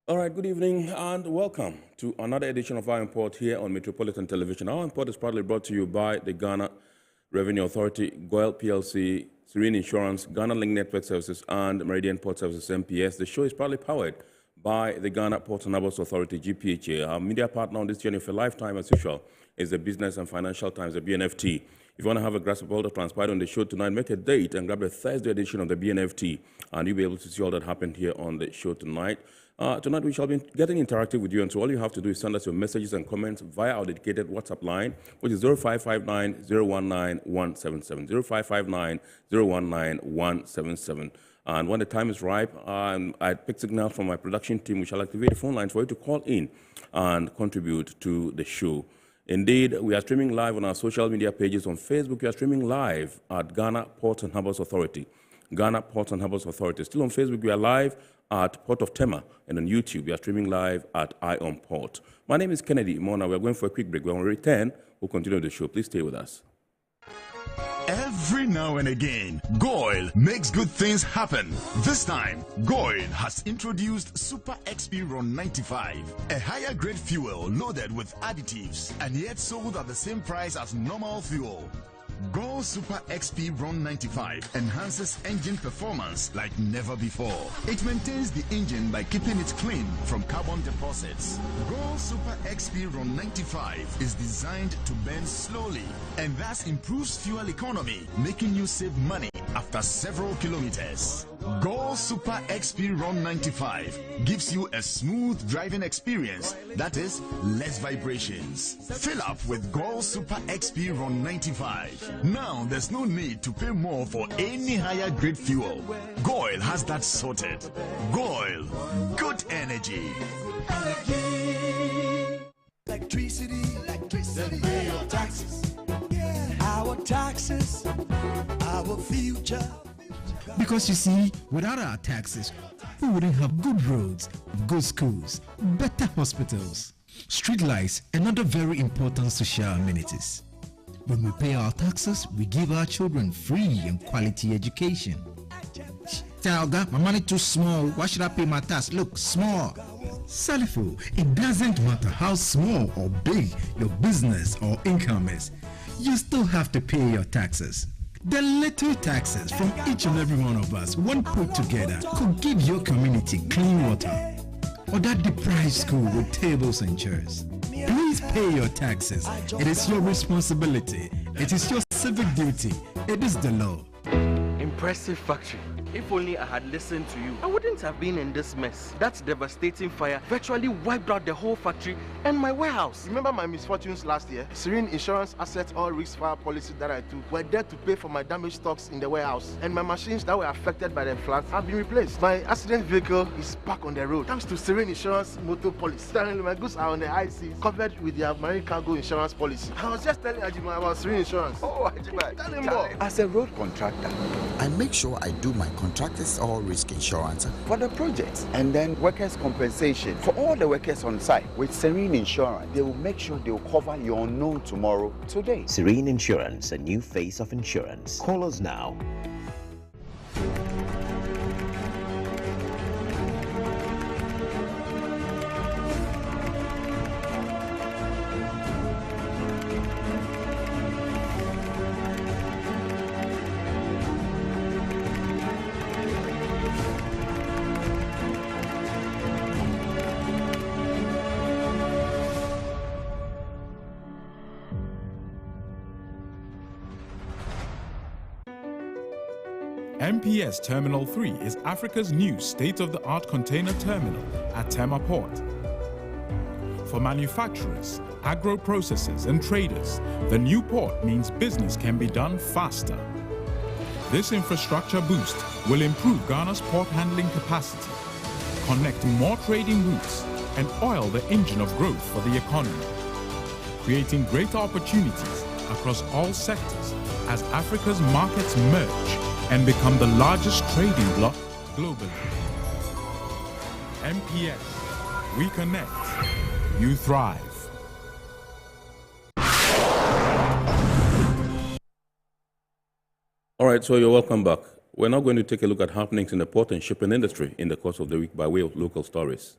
All right, good evening and welcome to another edition of Our Import here on Metropolitan Television. Our Import is proudly brought to you by the Ghana Revenue Authority, GOIL PLC, Serene Insurance, Ghana Link Network Services, and Meridian Port Services MPS. The show is proudly powered by the Ghana Ports and Harbours Authority-GPHA. Our media partner on this journey for a lifetime, as usual, is the Business and Financial Times, the BNFT. If you want to have a grasp of all that transpired on the show tonight, make a date and grab the Thursday edition of the BNFT, and you'll be able to see all that happened here on the show tonight. Tonight, we shall be getting interactive with you, and so all you have to do is send us your messages and comments via our dedicated WhatsApp line, which is 0559-019-177, 0559-019-177. And when the time is ripe, I pick signals from my production team. We shall activate the phone lines for you to call in and contribute to the show. Indeed, we are streaming live on our social media pages. On Facebook, we are streaming live at Ghana Ports and Harbours Authority. Ghana Ports and Harbours Authority. Still on Facebook, we are live at Port of Tema, and on YouTube, we are streaming live at Eye on Port. My name is Kennedy Mona. We're going for a quick break. When we return, we'll continue the show. Please stay with us. Every now and again, GOIL makes good things happen. This time, GOIL has introduced Super XP Ron 95, a higher grade fuel loaded with additives and yet sold at the same price as normal fuel. GOIL Super XP Ron 95 enhances engine performance like never before. It maintains the engine by keeping it clean from carbon deposits. GOIL Super XP Ron 95 is designed to burn slowly and thus improves fuel economy, making you save money after several kilometers. GOIL Super XP Ron 95 gives you a smooth driving experience, that is, less vibrations. Fill up with GOIL Super XP Ron 95. Now there's no need to pay more for any higher grade fuel. GOIL has that sorted. GOIL, good energy. Electricity, then pay your taxes. Our taxes, our future. Because you see, without our taxes, we wouldn't have good roads, good schools, better hospitals, street lights, and other very important social amenities. When we pay our taxes, we give our children free and quality education. Talga, my money too small. Why should I pay my tax? Look, small. Salifo, it doesn't matter how small or big your business or income is. You still have to pay your taxes. The little taxes from each and every one of us, when put together, could give your community clean water or that deprived school with tables and chairs. Please pay your taxes. It is your responsibility. It is your civic duty. It is the law. Impressive factory. If only I had listened to you, I wouldn't have been in this mess. That devastating fire virtually wiped out the whole factory and my warehouse. Remember my misfortunes last year? Serene Insurance Asset All Risk Fire policy that I took were there to pay for my damaged stocks in the warehouse, and my machines that were affected by the flood have been replaced. My accident vehicle is back on the road thanks to Serene Insurance motor policy. Currently, my goods are on the high seas covered with their marine cargo insurance policy. I was just telling Ajima about Serene Insurance. Oh, Ajima, tell him more. As a road contractor, I make sure I do my contractors all risk insurance for the projects and then workers' compensation for all the workers on site. With Serene Insurance, they will make sure they will cover your unknown tomorrow today. Serene Insurance, a new face of insurance. Call us now. MPS Terminal 3 is Africa's new state-of-the-art container terminal at Tema Port. For manufacturers, agro-processors and traders, the new port means business can be done faster. This infrastructure boost will improve Ghana's port handling capacity, connect more trading routes, and oil the engine of growth for the economy, creating greater opportunities across all sectors as Africa's markets merge and become the largest trading bloc globally. MPS, we connect, you thrive. All right, so you're welcome back. We're now going to take a look at happenings in the port and shipping industry in the course of the week by way of local stories.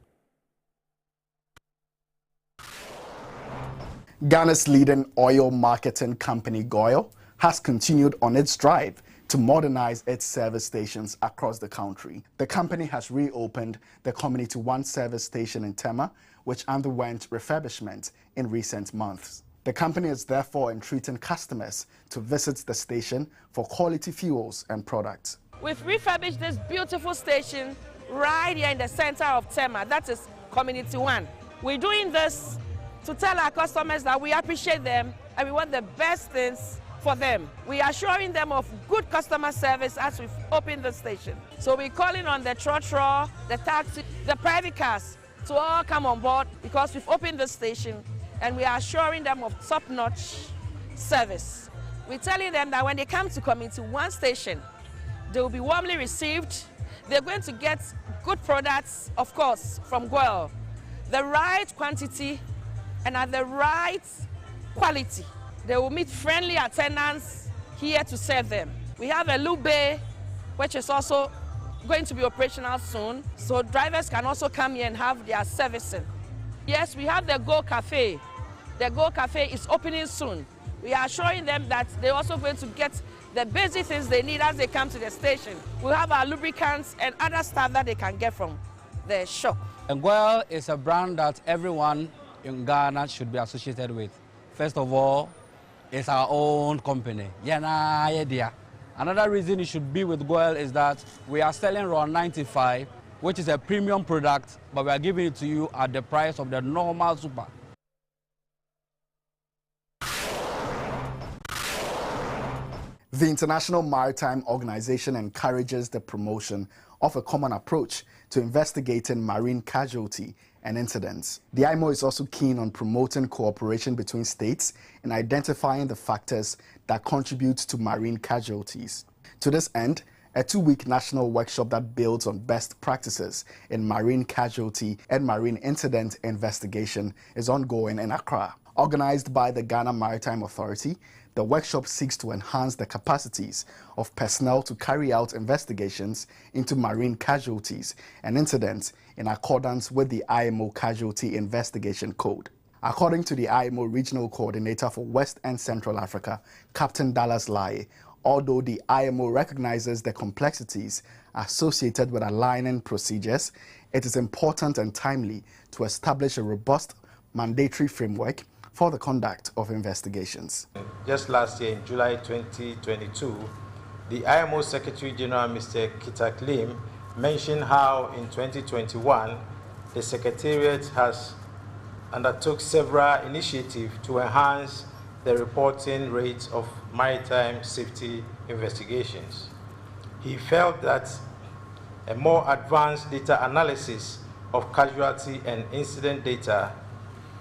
Ghana's leading oil marketing company, GOIL, has continued on its drive to modernize its service stations across the country. The company has reopened the Community One service station in Tema, which underwent refurbishment in recent months. The company is therefore entreating customers to visit the station for quality fuels and products. We've refurbished this beautiful station right here in the center of Tema, that is Community One. We're doing this to tell our customers that we appreciate them and we want the best things for them. We are assuring them of good customer service as we've opened the station. So we're calling on the trotro, the taxi, the private cars to all come on board because we've opened the station and we are assuring them of top-notch service. We're telling them that when they come to Community One station, they will be warmly received. They're going to get good products, of course, from GOIL, the right quantity and at the right quality. They will meet friendly attendants here to serve them. We have a lube bay, which is also going to be operational soon, so drivers can also come here and have their servicing. Yes, we have the Go Cafe. The Go Cafe is opening soon. We are assuring them that they're also going to get the basic things they need as they come to the station. We'll have our lubricants and other stuff that they can get from the shop. And GOIL is a brand that everyone in Ghana should be associated with. First of all, it's our own company. Another reason you should be with GOIL is that we are selling RON 95, which is a premium product, but we are giving it to you at the price of the normal super. The International Maritime Organization encourages the promotion of a common approach to investigating marine casualty and incidents. The IMO is also keen on promoting cooperation between states in identifying the factors that contribute to marine casualties. To this end, a 2-week national workshop that builds on best practices in marine casualty and marine incident investigation is ongoing in Accra. Organized by the Ghana Maritime Authority, the workshop seeks to enhance the capacities of personnel to carry out investigations into marine casualties and incidents in accordance with the IMO Casualty Investigation Code. According to the IMO Regional Coordinator for West and Central Africa, Captain Dallas Lai, although the IMO recognizes the complexities associated with aligning procedures, it is important and timely to establish a robust mandatory framework for the conduct of investigations. Just last year, in July 2022, the IMO Secretary General, Mr. Kitak Lim, mentioned how in 2021, the Secretariat has undertook several initiatives to enhance the reporting rates of maritime safety investigations. He felt that a more advanced data analysis of casualty and incident data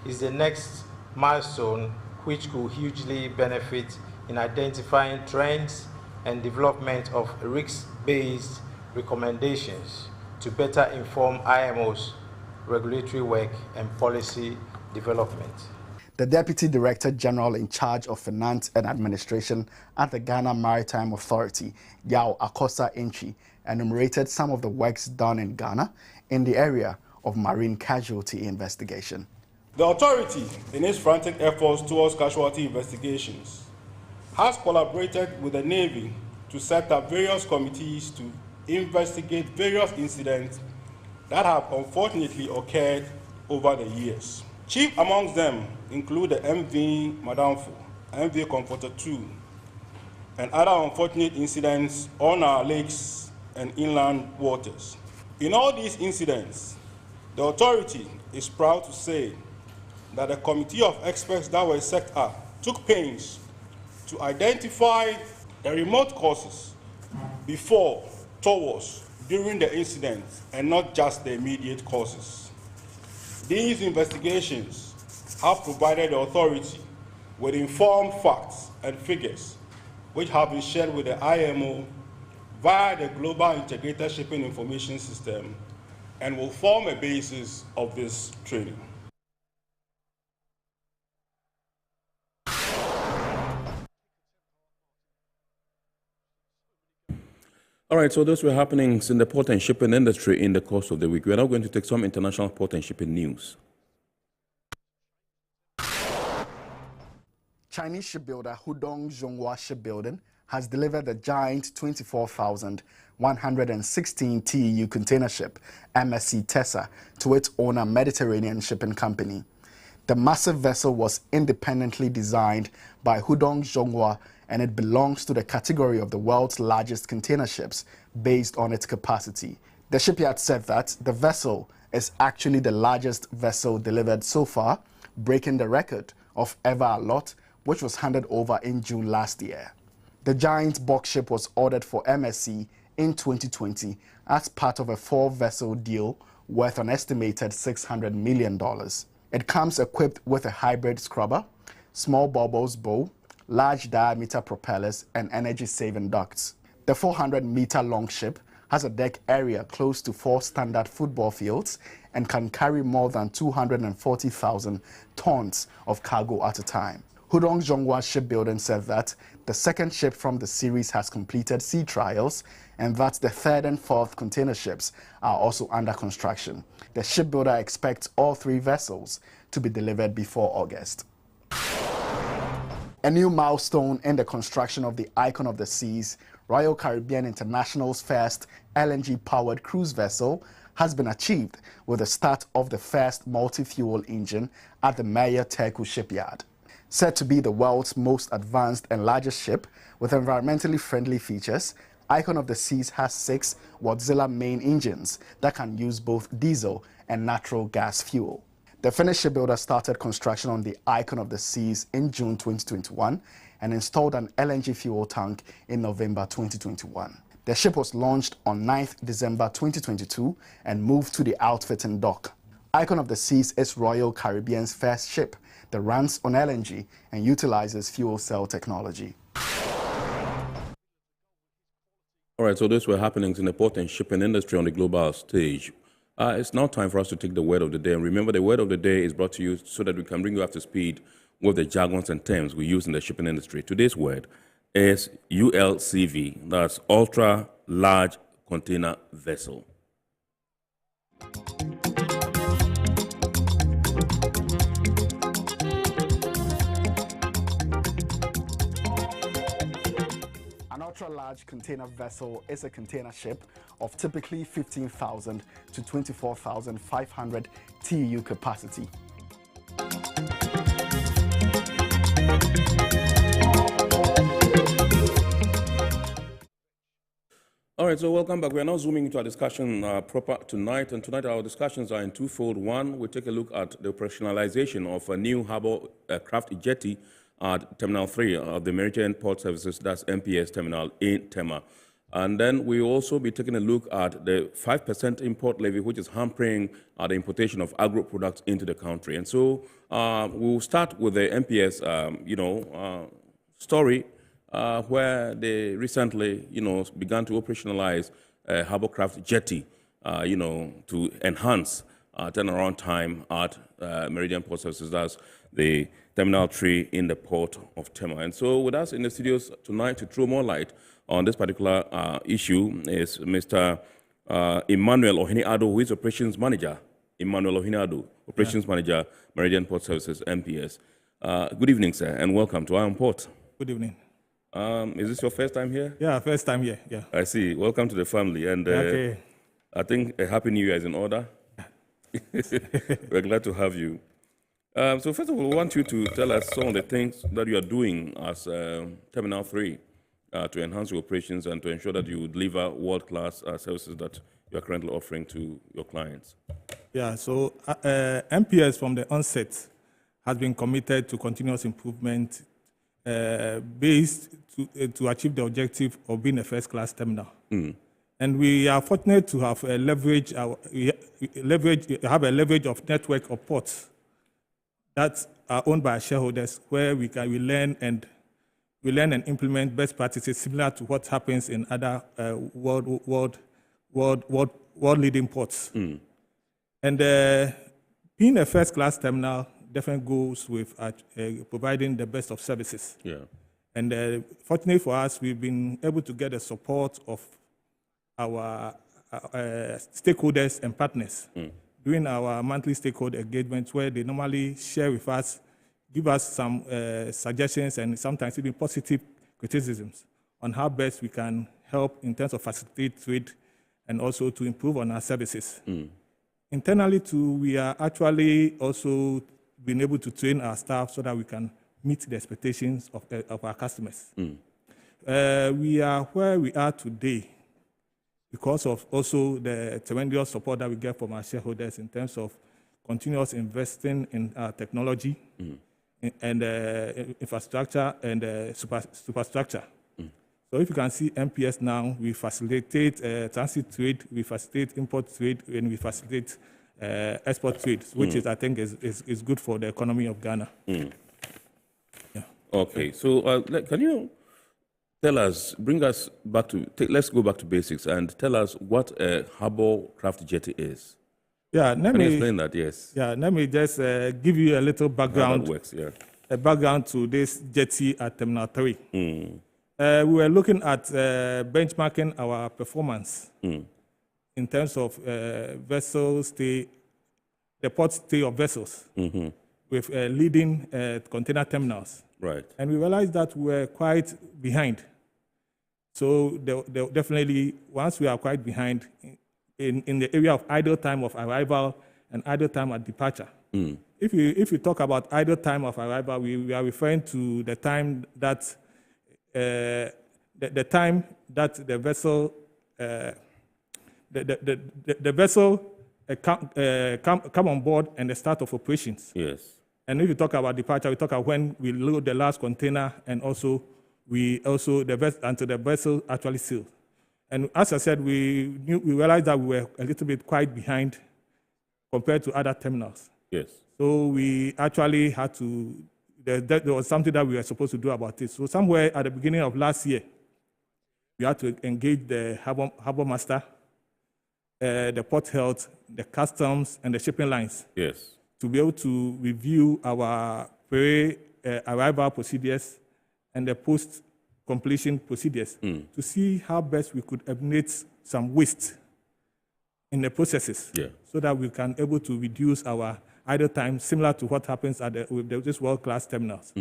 is the next milestone which could hugely benefit in identifying trends and development of risk-based recommendations to better inform IMO's regulatory work and policy development. The Deputy Director General in charge of Finance and Administration at the Ghana Maritime Authority, Yao Akosa Inchi, enumerated some of the works done in Ghana in the area of marine casualty investigation. The authority, in its frantic efforts towards casualty investigations, has collaborated with the Navy to set up various committees to investigate various incidents that have unfortunately occurred over the years. Chief amongst them include the MV Madamfo, MV Comforter 2, and other unfortunate incidents on our lakes and inland waters. In all these incidents, the authority is proud to say that the committee of experts that were set up took pains to identify the remote causes before, towards, during the incident, and not just the immediate causes. These investigations have provided the authority with informed facts and figures which have been shared with the IMO via the Global Integrated Shipping Information System and will form a basis of this training. All right, so those were happenings in the port and shipping industry in the course of the week. We are now going to take some international port and shipping news. Chinese shipbuilder Hudong Zhonghua Shipbuilding has delivered the giant 24,116 TEU container ship MSC Tessa to its owner Mediterranean Shipping Company. The massive vessel was independently designed by Hudong Zhonghua, and it belongs to the category of the world's largest container ships based on its capacity. The shipyard said that the vessel is actually the largest vessel delivered so far, breaking the record of Ever a Lot, which was handed over in June last year. The giant box ship was ordered for MSC in 2020 as part of a 4-vessel deal worth an estimated $600 million. It comes equipped with a hybrid scrubber, small bubbles bow, large diameter propellers, and energy-saving ducts. The 400-meter-long ship has a deck area close to 4 standard football fields and can carry more than 240,000 tons of cargo at a time. Hudong Zhonghua Shipbuilding said that the second ship from the series has completed sea trials and that the third and fourth container ships are also under construction. The shipbuilder expects all 3 vessels to be delivered before August. A new milestone in the construction of the Icon of the Seas, Royal Caribbean International's first LNG-powered cruise vessel, has been achieved with the start of the first multi-fuel engine at the Meyer Turku shipyard. Said to be the world's most advanced and largest ship with environmentally friendly features, Icon of the Seas has 6 Wärtsilä main engines that can use both diesel and natural gas fuel. The Finnish shipbuilder started construction on the Icon of the Seas in June 2021 and installed an LNG fuel tank in November 2021. The ship was launched on 9th December 2022 and moved to the outfitting dock. Icon of the Seas is Royal Caribbean's first ship that runs on LNG and utilizes fuel cell technology. All right, so those were happenings in the port and shipping industry on the global stage. It's now time for us to take the word of the day. And remember, the word of the day is brought to you so that we can bring you up to speed with the jargons and terms we use in the shipping industry. Today's word is ULCV, that's Ultra Large Container Vessel. An ultra-large container vessel is a container ship of typically 15,000 to 24,500 TEU capacity. All right, so welcome back. We are now zooming into our discussion proper tonight, and tonight our discussions are in twofold. One, we take a look at the operationalization of a new Harbour craft jetty at Terminal 3 of the Maritime Port Services, that's MPS Terminal in Tema. And then we will also be taking a look at the 5% import levy, which is hampering the importation of agro products into the country. And so we'll start with the MPS, story, where they recently, began to operationalize Harbourcraft Jetty, to enhance turnaround time at Meridian Port Services, that's the Terminal 3 in the port of Tema. And so with us in the studios tonight to throw more light on this particular issue is Mr. Emmanuel Ohene-Ado, who is Operations Manager. Emmanuel Ohene-Ado, Operations Manager, Meridian Port Services, MPS. Good evening, sir, and welcome to Iron Port. Good evening. Is this your first time here? Yeah, first time here, yeah. I see. Welcome to the family. And okay. I think a Happy New Year is in order. We're glad to have you. So first of all, we want you to tell us some of the things that you are doing as Terminal 3 to enhance your operations and to ensure that you deliver world-class services that you are currently offering to your clients. Yeah, so MPS from the onset has been committed to continuous improvement based to achieve the objective of being a first-class terminal. Mm. And we are fortunate to have a leverage of network of ports that are owned by shareholders, where we learn and implement best practices similar to what happens in other world leading ports. Mm. And being a first-class terminal definitely goes with providing the best of services. Yeah. And fortunately for us, we've been able to get the support of our stakeholders and partners during our monthly stakeholder engagements, where they normally share with us give us some suggestions and sometimes even positive criticisms on how best we can help in terms of facilitate trade and also to improve on our services. Internally too, we are actually also being able to train our staff so that we can meet the expectations of our customers. We are where we are today because of also the tremendous support that we get from our shareholders in terms of continuous investing in technology and infrastructure and superstructure. So if you can see MPS now, we facilitate transit trade, we facilitate import trade, and we facilitate export trade, which is, I think, is good for the economy of Ghana. Yeah. Okay, so can you tell us, bring us back to, let's go back to basics and tell us what a Harbour craft jetty is. Yeah, Can you explain that? Yes. Yeah, let me just give you a little background. How that works, yeah. A background to this jetty at Terminal 3. We were looking at benchmarking our performance in terms of vessel stay, the port stay of vessels with leading container terminals. Right. And we realized that we were quite behind. So definitely, once we are quite behind in the area of idle time of arrival and idle time at departure. If you talk about idle time of arrival, we are referring to the time that the time that the vessel the vessel come on board and the start of operations. Yes. And if you talk about departure, we talk about when we load the last container and also until the vessel actually sails. And as I said, we realized that we were a little bit quite behind compared to other terminals. Yes. So we actually had to. There was something that we were supposed to do about it. So somewhere at the beginning of last year, we had to engage the Harbour Master, the port health, the customs, and the shipping lines. Yes. To be able to review our pre-arrival procedures and the post-completion procedures to see how best we could eliminate some waste in the processes so that we can able to reduce our idle time, similar to what happens at with these world-class terminals.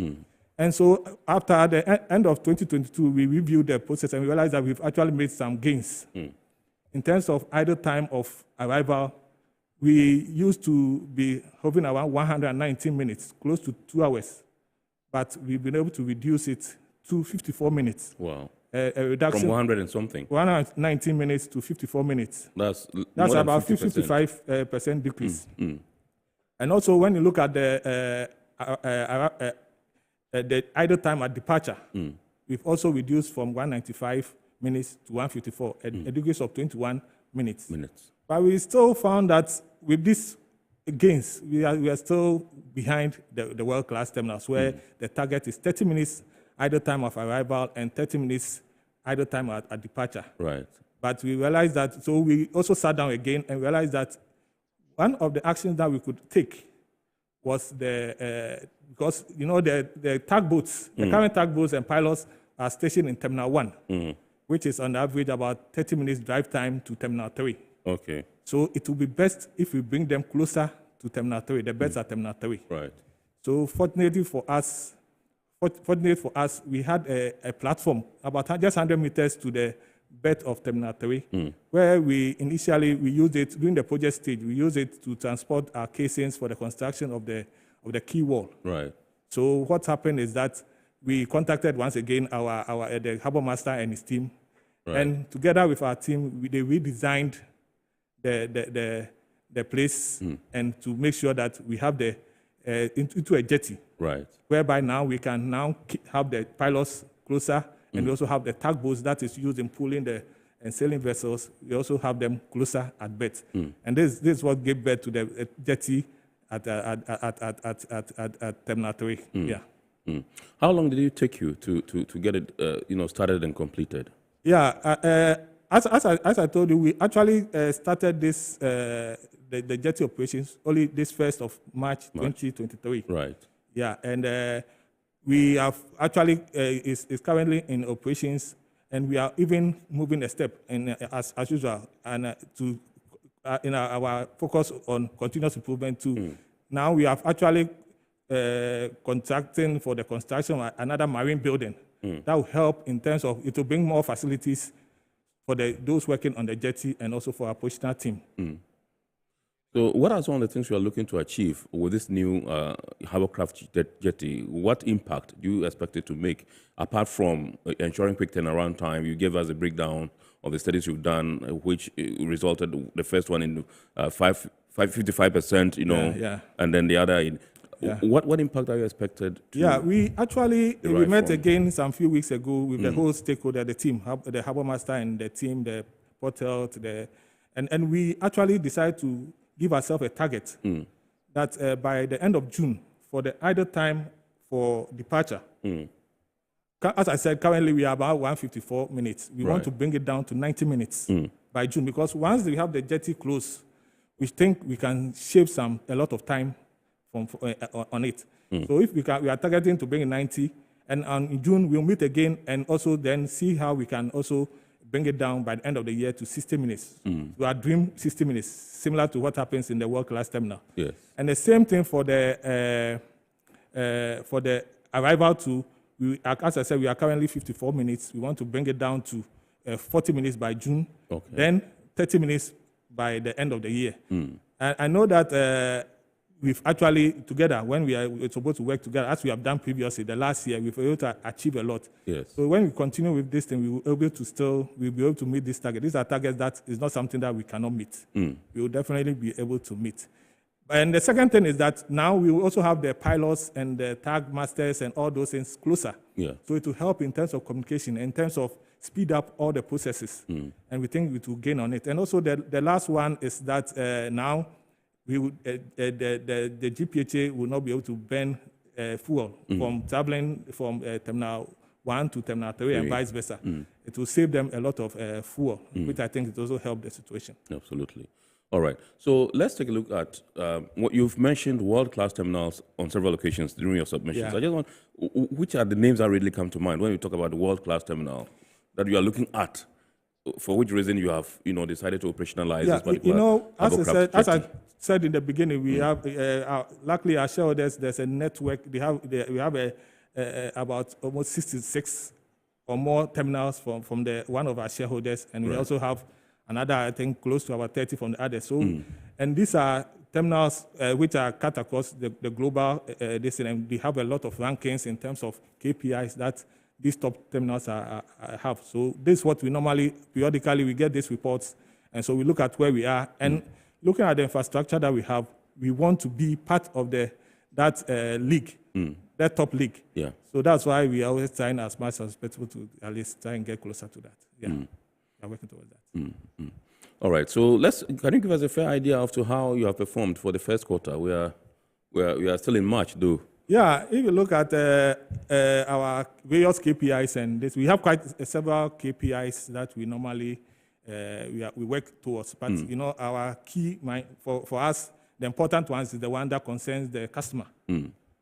And so after the end of 2022, we reviewed the process and we realized that we've actually made some gains. In terms of idle time of arrival, we used to be hovering around 119 minutes, close to 2 hours. But we've been able to reduce it to 54 minutes. Wow. A reduction from 100 and something. 119 minutes to 54 minutes. That's about 55% decrease. And also, when you look at the idle time at departure, we've also reduced from 195 minutes to 154, a decrease of 21 minutes. But we still found that with these gains, we are still behind the world-class terminals, where the target is 30 minutes idle time of arrival and 30 minutes idle time at departure. Right. But we realized that, so we also sat down again and realized that one of the actions that we could take was because, you know, the tugboats, the current tugboats and pilots are stationed in Terminal 1, which is on average about 30 minutes drive time to Terminal 3. Okay. So it would be best if we bring them closer to Terminal 3, the beds are Terminal 3. Right. So fortunately for us, we had a platform about just 100 meters to the bed of Terminal 3, where we used it during the project stage. We used it to transport our casings for the construction of the quay wall. Right. So what happened is that we contacted once again the Harbour Master and his team, and together with our team, they redesigned the place and to make sure that we have into a jetty. Right. Whereby now we can have the pilots closer, and we also have the tugboats that is used in pulling and sailing vessels. We also have them closer at berth. And this is what gave birth to the jetty at Terminal 3. Yeah. How long did it take you to get it started and completed? Yeah. As I told you, we actually started this the jetty operations only this 1st of March 2023. Right. Yeah, and we have actually is currently in operations, and we are even moving a step as usual, and in our focus on continuous improvement too. Now we have actually contracting for the construction of another marine building. That will help in terms of, it will bring more facilities for those working on the jetty and also for our operational team. So what are some of the things you are looking to achieve with this new Harbourcraft jetty? What impact do you expect it to make, apart from ensuring quick turnaround time? You gave us a breakdown of the studies you've done, which resulted, the first one in 55%, you know, and then the other in... What impact are you expected to... we actually, we met again some few weeks ago with the whole stakeholder, the team, the Harbour Master and the team, the Port Health, and we actually decided to give ourselves a target that by the end of June, for the idle time for departure, as I said, currently we are about 154 minutes. We want to bring it down to 90 minutes by June, because once we have the jetty closed, we think we can shave a lot of time on it. So if we are targeting to bring it 90, and in June we'll meet again and also then see how we can also bring it down by the end of the year to 60 minutes. To our dream 60 minutes, similar to what happens in the world-class terminal. Yes. And the same thing for the arrival to, as I said, we are currently 54 minutes. We want to bring it down to 40 minutes by June, then 30 minutes by the end of the year. And I know that we've actually, together, when we're supposed to work together, as we have done previously, the last year, we've been able to achieve a lot. Yes. So when we continue with this thing, we'll be able to meet this target. These are targets that is not something that we cannot meet. We will definitely be able to meet. And the second thing is that now we will also have the pilots and the tag masters and all those things closer. So it will help in terms of communication, in terms of speed up all the processes. And we think it will gain on it. And also the last one is that now, the GPHA will not be able to burn fuel from traveling from Terminal 1 to Terminal 3 and vice versa. It will save them a lot of fuel, which I think it also help the situation. Absolutely. All right. So let's take a look at what you've mentioned, world-class terminals on several occasions during your submissions. I just want, which are the names that really come to mind when you talk about the world-class terminal that you are looking at? For which reason you have, decided to operationalize this particular as I said in the beginning, we have, luckily our shareholders, there's a network. We have about almost 66 or more terminals from one of our shareholders, and we also have another, I think, close to about 30 from the others. So, and these are terminals which are cut across the global this, and we have a lot of rankings in terms of KPIs that these top terminals have. So this is what we normally, periodically, we get these reports, and so we look at where we are, and looking at the infrastructure that we have, we want to be part of that league, that top league. So that's why we are always trying as much as possible to at least try and get closer to that. We are working towards that. All right. So can you give us a fair idea of to how you have performed for the first quarter? We are still in March, though. Yeah, if you look at our various KPIs and this, we have quite several KPIs that we normally we work towards. But our key for us, the important ones is the one that concerns the customer,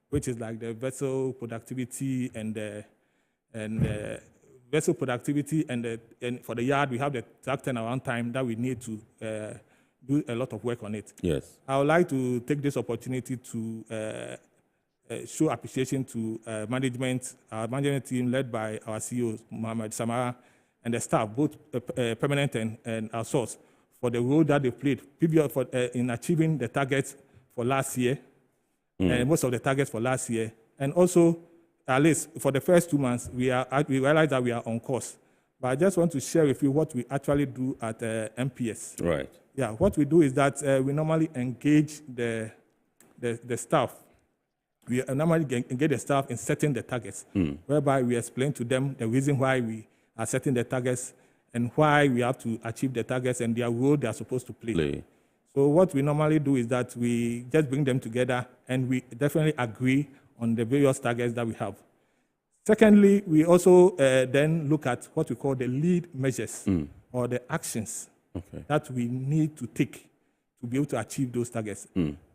which is like the vessel productivity and vessel productivity and for the yard we have the track turnaround time that we need to do a lot of work on it. Yes, I would like to take this opportunity to show appreciation to our management team led by our CEO, Mohammed Samara, and the staff, both permanent and outsourced, for the role that they played in achieving the targets for last year, and most of the targets for last year. And also, at least for the first 2 months, we realize that we are on course. But I just want to share with you what we actually do at MPS. Right. Yeah, what we do is that we normally engage the staff. We normally engage the staff in setting the targets, whereby we explain to them the reason why we are setting the targets and why we have to achieve the targets and their role they are supposed to play. So what we normally do is that we just bring them together and we definitely agree on the various targets that we have. Secondly, we also then look at what we call the lead measures or the actions that we need to take to be able to achieve those targets.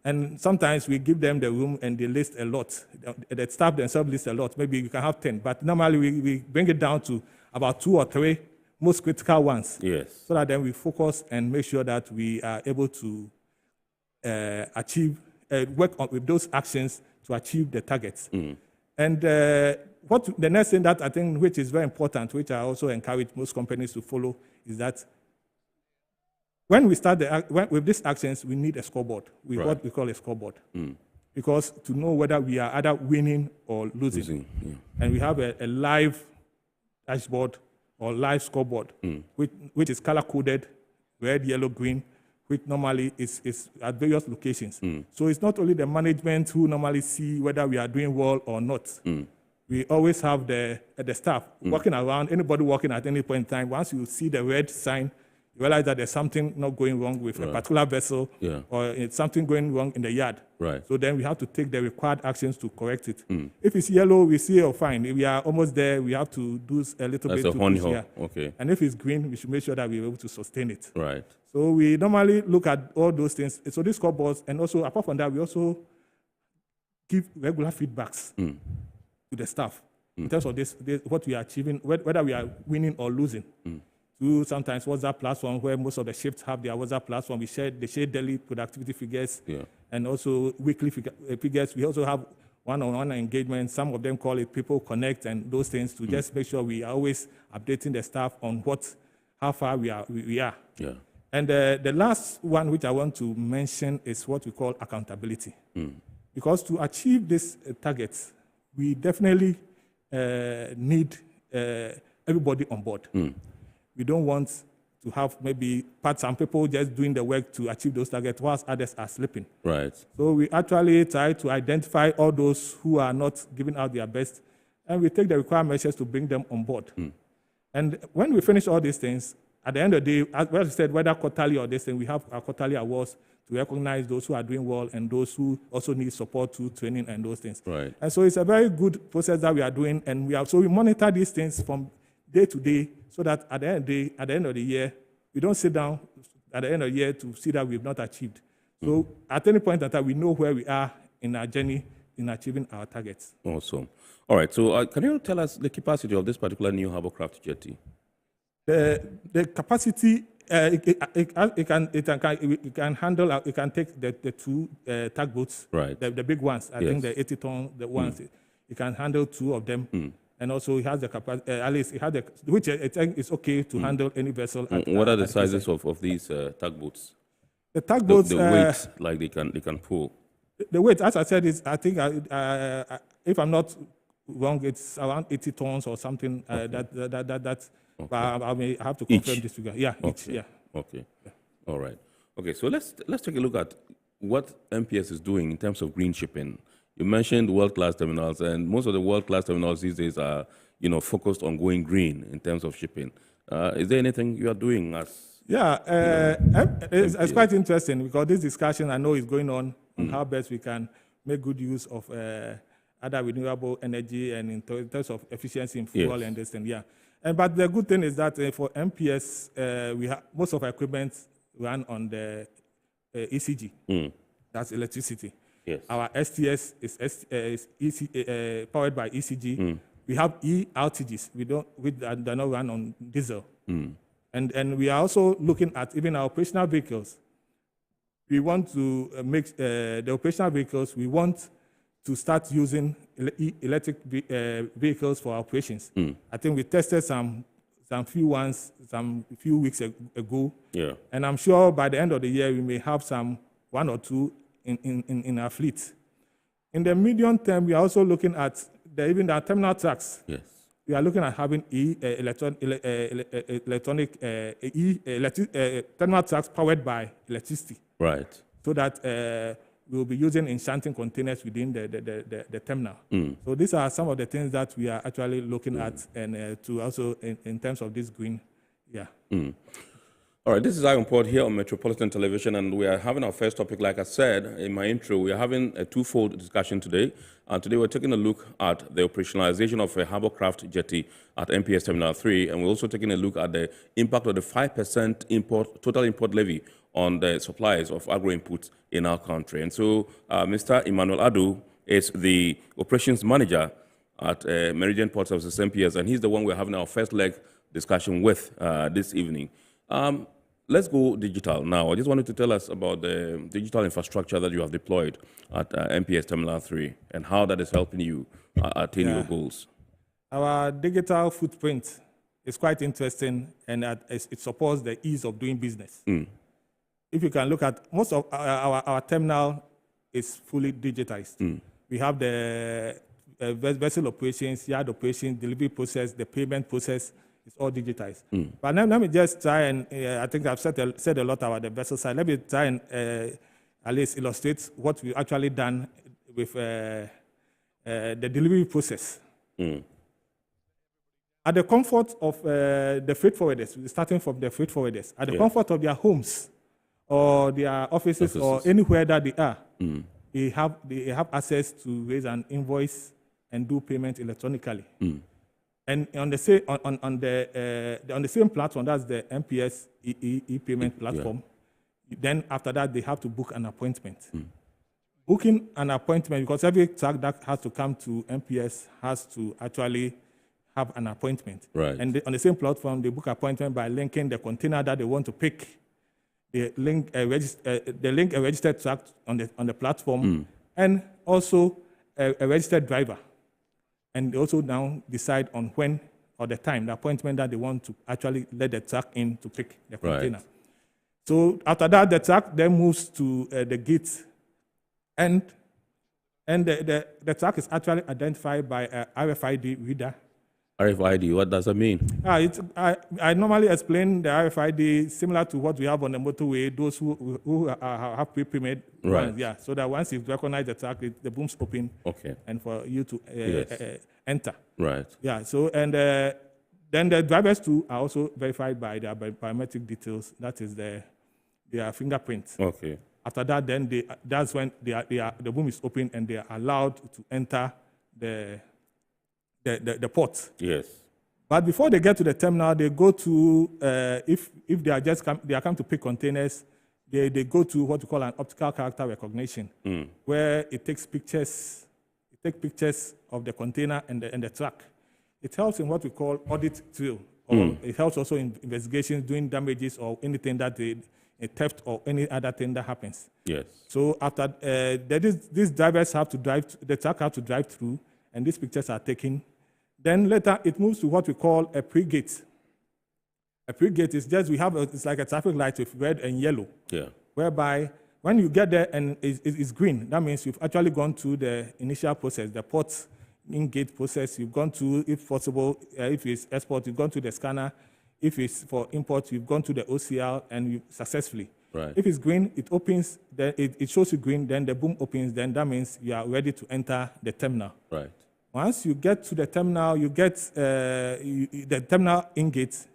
And sometimes we give them the room and they list a lot. The staff themselves list a lot. Maybe we can have 10, but normally we bring it down to about 2 or 3 most critical ones. Yes. So that then we focus and make sure that we are able to achieve work on with those actions to achieve the targets. And what the next thing that I think, which is very important, which I also encourage most companies to follow, is that when we start with these actions, we need a scoreboard, what we call a scoreboard. Because to know whether we are either winning or losing. And we have a live dashboard or live scoreboard, which is color-coded, red, yellow, green, which normally is at various locations. So it's not only the management who normally see whether we are doing well or not. We always have the staff walking around, anybody walking at any point in time. Once you see the red sign, you realize that there's something not going wrong with a particular vessel, or it's something going wrong in the yard. So then we have to take the required actions to correct it. If it's yellow, we see, oh, fine. If we are almost there, we have to do a little bit to push here. Okay. And if it's green, we should make sure that we're able to sustain it. So we normally look at all those things. So these scoreboards, and also apart from that, we also give regular feedbacks to the staff in terms of this, what we are achieving, whether we are winning or losing. Through sometimes WhatsApp platform, where most of the shifts have their WhatsApp platform. They share daily productivity figures and also weekly figures. We also have one-on-one engagement. Some of them call it People Connect and those things to just make sure we are always updating the staff on how far we are. And the last one which I want to mention is what we call accountability. Because to achieve these targets, we definitely need everybody on board. We don't want to have maybe some people just doing the work to achieve those targets whilst others are sleeping. So we actually try to identify all those who are not giving out their best, and we take the required measures to bring them on board. And when we finish all these things, at the end of the day, as I said, whether quarterly or this thing, we have our quarterly awards to recognize those who are doing well and those who also need support to training and those things. And so it's a very good process that we are doing, and we monitor these things from day to day, so that at the end of the year, we don't sit down at the end of the year to see that we've not achieved. So at any point in time, we know where we are in our journey in achieving our targets. Awesome. All right. So can you tell us the capacity of this particular new Harbourcraft jetty? The capacity it can handle. It can take the two tugboats, the big ones. I think the 80-ton ones. It can handle two of them. And also, it has the capacity, at least it has the, which I think is okay to handle any vessel. What are the sizes of these tugboats? The tugboats, the weight, like they can pull. The weight, as I said, is I think if I'm not wrong, it's around 80 tons or something. That's. Okay. I may have to confirm this figure. Yeah, each. Yeah. Okay. Yeah. All right. Okay. So let's take a look at what MPS is doing in terms of green shipping. You mentioned world-class terminals, and most of the world-class terminals these days are, focused on going green in terms of shipping. Is there anything you are doing as? Yeah, it's quite interesting because this discussion I know is going on how best we can make good use of other renewable energy and in terms of efficiency in fuel and this thing. Yeah, but the good thing is that for MPS, we have most of our equipment run on the ECG. That's electricity. Our STS is powered by ECG. We have RTGs. We do not run on diesel. And we are also looking at even our operational vehicles. We want to make the operational vehicles. We want to start using electric vehicles for operations. I think we tested some few weeks ago. And I'm sure by the end of the year we may have one or two in our fleet. In the medium term, we are also looking at even the terminal trucks. We are looking at having terminal trucks powered by electricity. So that we will be using enchanting containers within the terminal. So these are some of the things that we are actually looking at, and to also in terms of this green. All right, this is Agro-Input here on Metropolitan Television, and we are having our first topic. Like I said in my intro, we are having a twofold discussion today. And today we're taking a look at the operationalization of a Harbourcraft jetty at MPS Terminal 3, and we're also taking a look at the impact of the 5% total import levy on the supplies of agro-inputs in our country. And so Mr. Emmanuel Adu is the operations manager at Meridian Port Services MPS, and he's the one we're having our first leg discussion with this evening. let's go digital now. I just wanted to tell us about the digital infrastructure that you have deployed at MPS Terminal 3 and how that is helping you attain your goals. Our digital footprint is quite interesting, and it supports the ease of doing business. If you can look at most of our terminal is fully digitized. We have the vessel operations, yard operations, delivery process, the payment process. It's all digitized. But let me just try and, I think I've said a lot about the vessel side. Let me try and at least illustrate what we've actually done with the delivery process. At the comfort of the freight forwarders, starting from the freight forwarders, at the comfort of their homes or their offices or anywhere that they are, they have access to raise an invoice and do payment electronically. And on the same platform, that's the MPS e-payment platform. Then after that, they have to book an appointment. Booking an appointment, because every truck that has to come to MPS has to actually have an appointment. Right. And on the same platform, they book appointment by linking the container that they want to pick. They link a registered truck on the platform, and also a registered driver. And they also now decide on when or the time, the appointment that they want to actually let the truck in to pick the container. Right. So after that, the truck then moves to the gate, and the truck is actually identified by a RFID reader. RFID, what does that mean? I normally explain the RFID similar to what we have on the motorway, those who have pre-made ones, yeah, so that once you recognize the truck, the boom's open, and for you to enter. Right. Yeah, so, and then the drivers too are also verified by their biometric details, that is their fingerprints. Okay. After that, then that's when the boom is open and they are allowed to enter the port. Yes. But before they get to the terminal, they go to, if they are come to pick containers, they go to what we call an optical character recognition, where it takes pictures of the container and the truck. It helps in what we call audit trail, or it helps also in investigations, doing damages or anything that a theft or any other thing that happens. Yes. So after these drivers have to drive, the truck have to drive through, and these pictures are taken. Then later it moves to what we call a pre-gate. A pre-gate is just, it's like a traffic light with red and yellow. Yeah. Whereby when you get there and it's green, that means you've actually gone through the initial process, the port in-gate process. You've gone through, if possible, if it's export, you've gone to the scanner. If it's for import, you've gone to the OCR and you successfully. Right. If it's green, it opens, then it shows you green, then the boom opens, then that means you are ready to enter the terminal. Right. Once you get to the terminal, you get the terminal in-gate,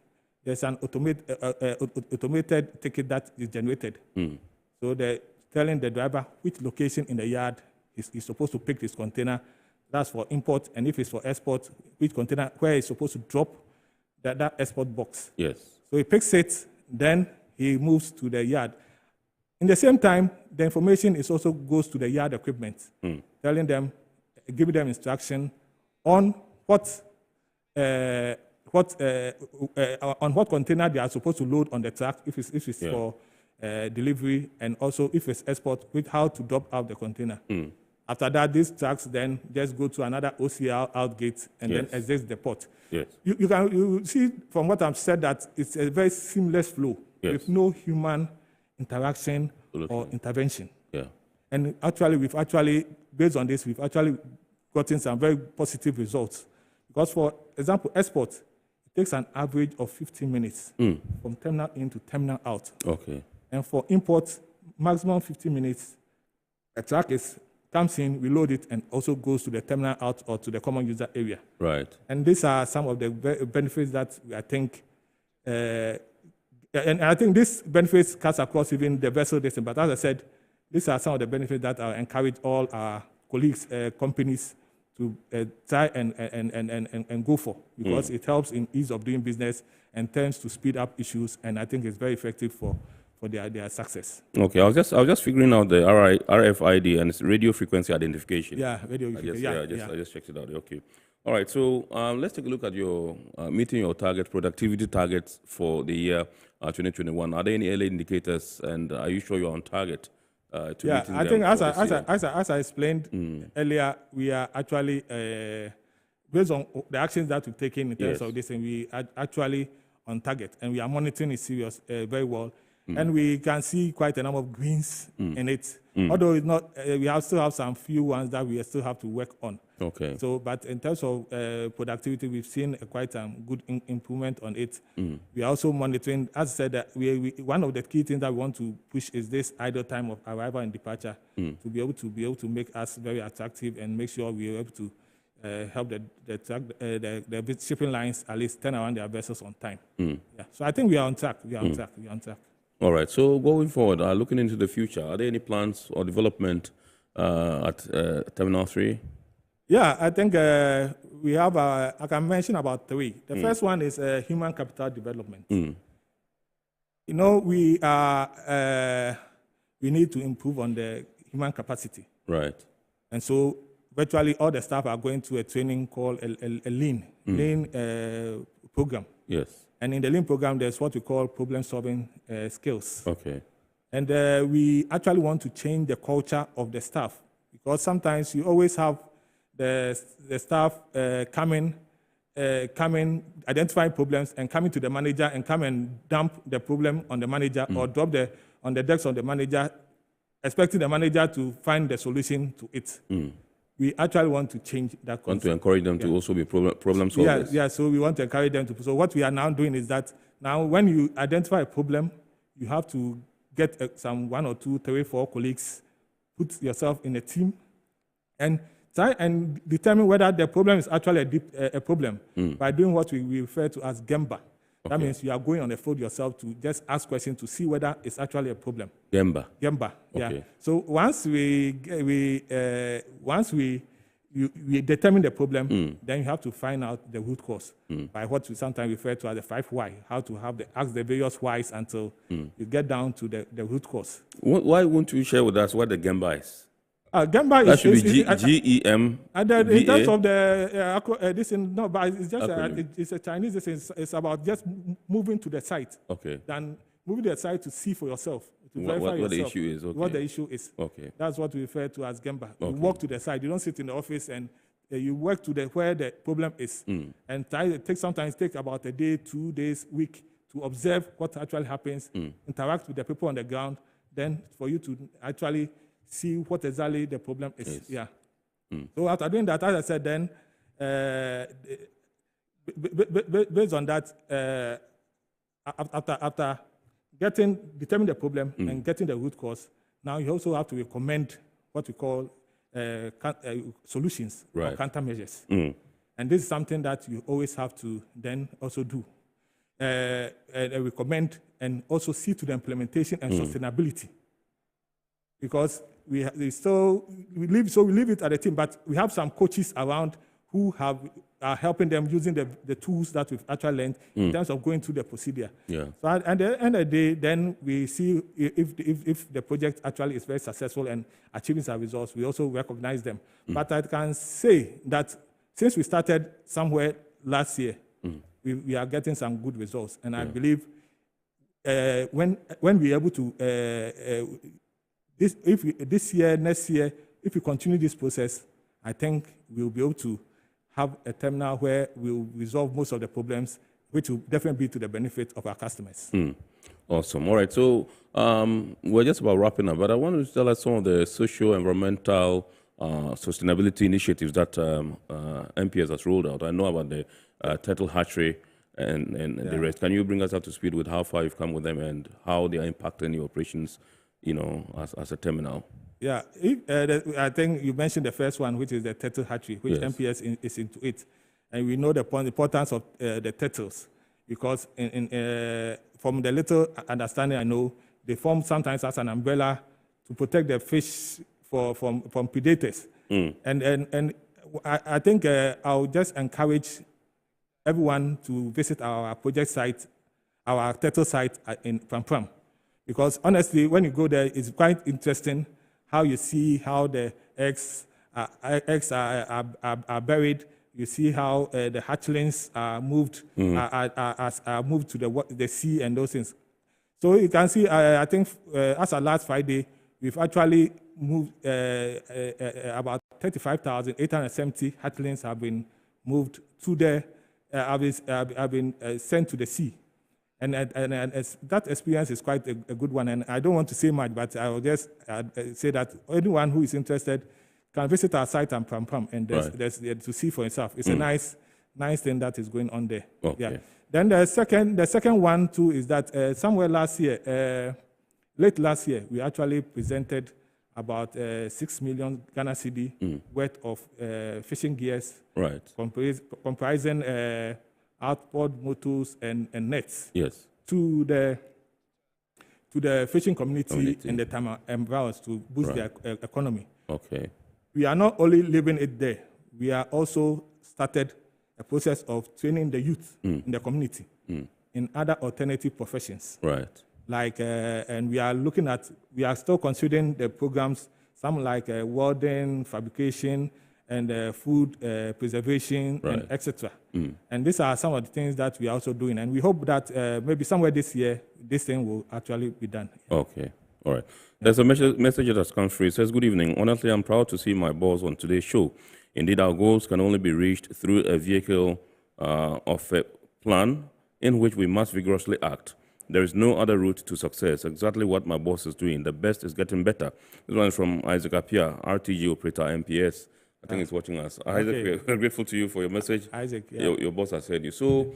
there's an automated ticket that is generated. So they're telling the driver which location in the yard is supposed to pick this container. That's for import, and if it's for export, which container, where it's supposed to drop that export box. Yes. So he picks it, then he moves to the yard. In the same time, the information also goes to the yard equipment, telling them, giving them instruction on what container they are supposed to load on the truck, if it's for delivery, and also if it's export, with how to drop out the container. After that, these trucks then just go to another OCR outgate and then exit the port. Yes. You see from what I've said that it's a very seamless flow with no human interaction or intervention. Yeah. And actually, based on this, we've actually gotten some very positive results. Because for example, export, it takes an average of 15 minutes from terminal in to terminal out. Okay. And for import, maximum 15 minutes. A truck comes in, we load it, and also goes to the terminal out or to the common user area. Right. And these are some of the benefits that I think, and I think these benefits cuts across even the vessel distance. But as I said, these are some of the benefits that I encourage all our colleagues, companies to try and go for, because it helps in ease of doing business and tends to speed up issues, and I think it's very effective for their success. Okay, I was just figuring out the RFID and it's radio frequency identification. Yeah, radio frequency. I just checked it out. Okay. All right, so let's take a look at your meeting your target, productivity targets for the year 2021. Are there any early indicators, and are you sure you're on target to meeting them? I think as I explained earlier, we are actually, based on the actions that we've taken in terms of this, and we are actually on target, and we are monitoring it very well. And we can see quite a number of greens in it. Although it's not, we still have some few ones that we still have to work on. Okay. So, but in terms of productivity, we've seen quite a good improvement on it. We are also monitoring, as I said, that one of the key things that we want to push is this idle time of arrival and departure to be able to make us very attractive and make sure we are able to help the shipping lines at least turn around their vessels on time. Yeah. So I think we are on track. We are on track. We are on track. All right. So going forward, looking into the future, are there any plans or development at Terminal 3? Yeah, I think we have, I can mention about 3. The first one is human capital development. You know, we need to improve on the human capacity. Right. And so virtually all the staff are going to a training called a lean program. Yes. And in the lean program, there's what we call problem-solving skills. Okay. And we actually want to change the culture of the staff, because sometimes you always have the staff coming, identifying problems and coming to the manager and come and dump the problem on the manager or drop on the desk of the manager, expecting the manager to find the solution to it. We actually want to change that concept. Want to encourage them to also be problem solvers. Yeah, so we want to encourage them to. So what we are now doing is that now when you identify a problem, you have to get some 1 or 2, 3, 4 colleagues, put yourself in a team, and try and determine whether the problem is actually a problem by doing what we refer to as Gemba. That means you are going on the field yourself to just ask questions to see whether it's actually a problem. Gemba, yeah. So once we determine the problem, then you have to find out the root cause by what we sometimes refer to as the 5 why. How to ask the various whys until you get down to the root cause. Why won't you share with us what the Gemba is? Gemba that should be GEM. In terms of but it's just it's a Chinese. It's about just moving to the site. Okay. Then moving to the site to see for yourself, to verify what yourself. The issue is. Okay. What the issue is. Okay. That's what we refer to as Gemba. Okay. You walk to the site. You don't sit in the office and you work to where the problem is, and sometimes take about a day, 2 days, week to observe what actually happens, interact with the people on the ground, then for you to actually see what exactly the problem is. Yes. Yeah. So after doing that, as I said, then based on that, after determining the problem and getting the root cause, now you also have to recommend what we call solutions or countermeasures. And this is something that you always have to then also do. Recommend and also see to the implementation and sustainability. Because we leave it at the team, but we have some coaches around who are helping them using the tools that we've actually learned in terms of going through the procedure. Yeah. So at the end of the day, then we see if the project actually is very successful and achieving some results, we also recognize them. But I can say that since we started somewhere last year, we are getting some good results. And I believe when we're able to this year, next year, if we continue this process, I think we'll be able to have a terminal where we'll resolve most of the problems, which will definitely be to the benefit of our customers. Awesome. All right. So we're just about wrapping up, but I want to tell us some of the socio-environmental sustainability initiatives that MPS has rolled out. I know about the turtle hatchery and the rest. Can you bring us up to speed with how far you've come with them and how they are impacting your operations, as a terminal? Yeah, I think you mentioned the first one, which is the turtle hatchery, which MPS is into it. And we know the importance of the turtles because from the little understanding I know, they form sometimes as an umbrella to protect the fish from predators. And I think I'll just encourage everyone to visit our project site, our turtle site in Pram. Because honestly, when you go there, it's quite interesting how you see how the eggs are buried. You see how the hatchlings are moved, are moved to the sea and those things. So you can see, I think, as of last Friday, we've actually moved about 35,870 hatchlings have been moved to have been sent to the sea. And that experience is quite a good one. And I don't want to say much, but I will just say that anyone who is interested can visit our site and and there's to see for himself. It's a nice thing that is going on there. Okay. Yeah. Then the second one too is that somewhere last year, late last year, we actually presented about 6 million Ghana cedi worth of fishing gears, comprising outboard motors and nets, to the fishing community in the Tema environs to boost their economy. Okay. We are not only leaving it there, we are also started a process of training the youth in the community in other alternative professions. Right. Like, and we are still considering the programs, some like welding, fabrication, and food preservation, and etc. And these are some of the things that we are also doing. And we hope that maybe somewhere this year, this thing will actually be done. Okay. All right. There's a message that has come through. It says, good evening. Honestly, I'm proud to see my boss on today's show. Indeed, our goals can only be reached through a vehicle of a plan in which we must vigorously act. There is no other route to success. Exactly what my boss is doing. The best is getting better. This one is from Isaac Apia, RTG operator, MPS. I think he's watching us. Isaac, we're grateful to you for your message. Isaac, your boss has heard you. So,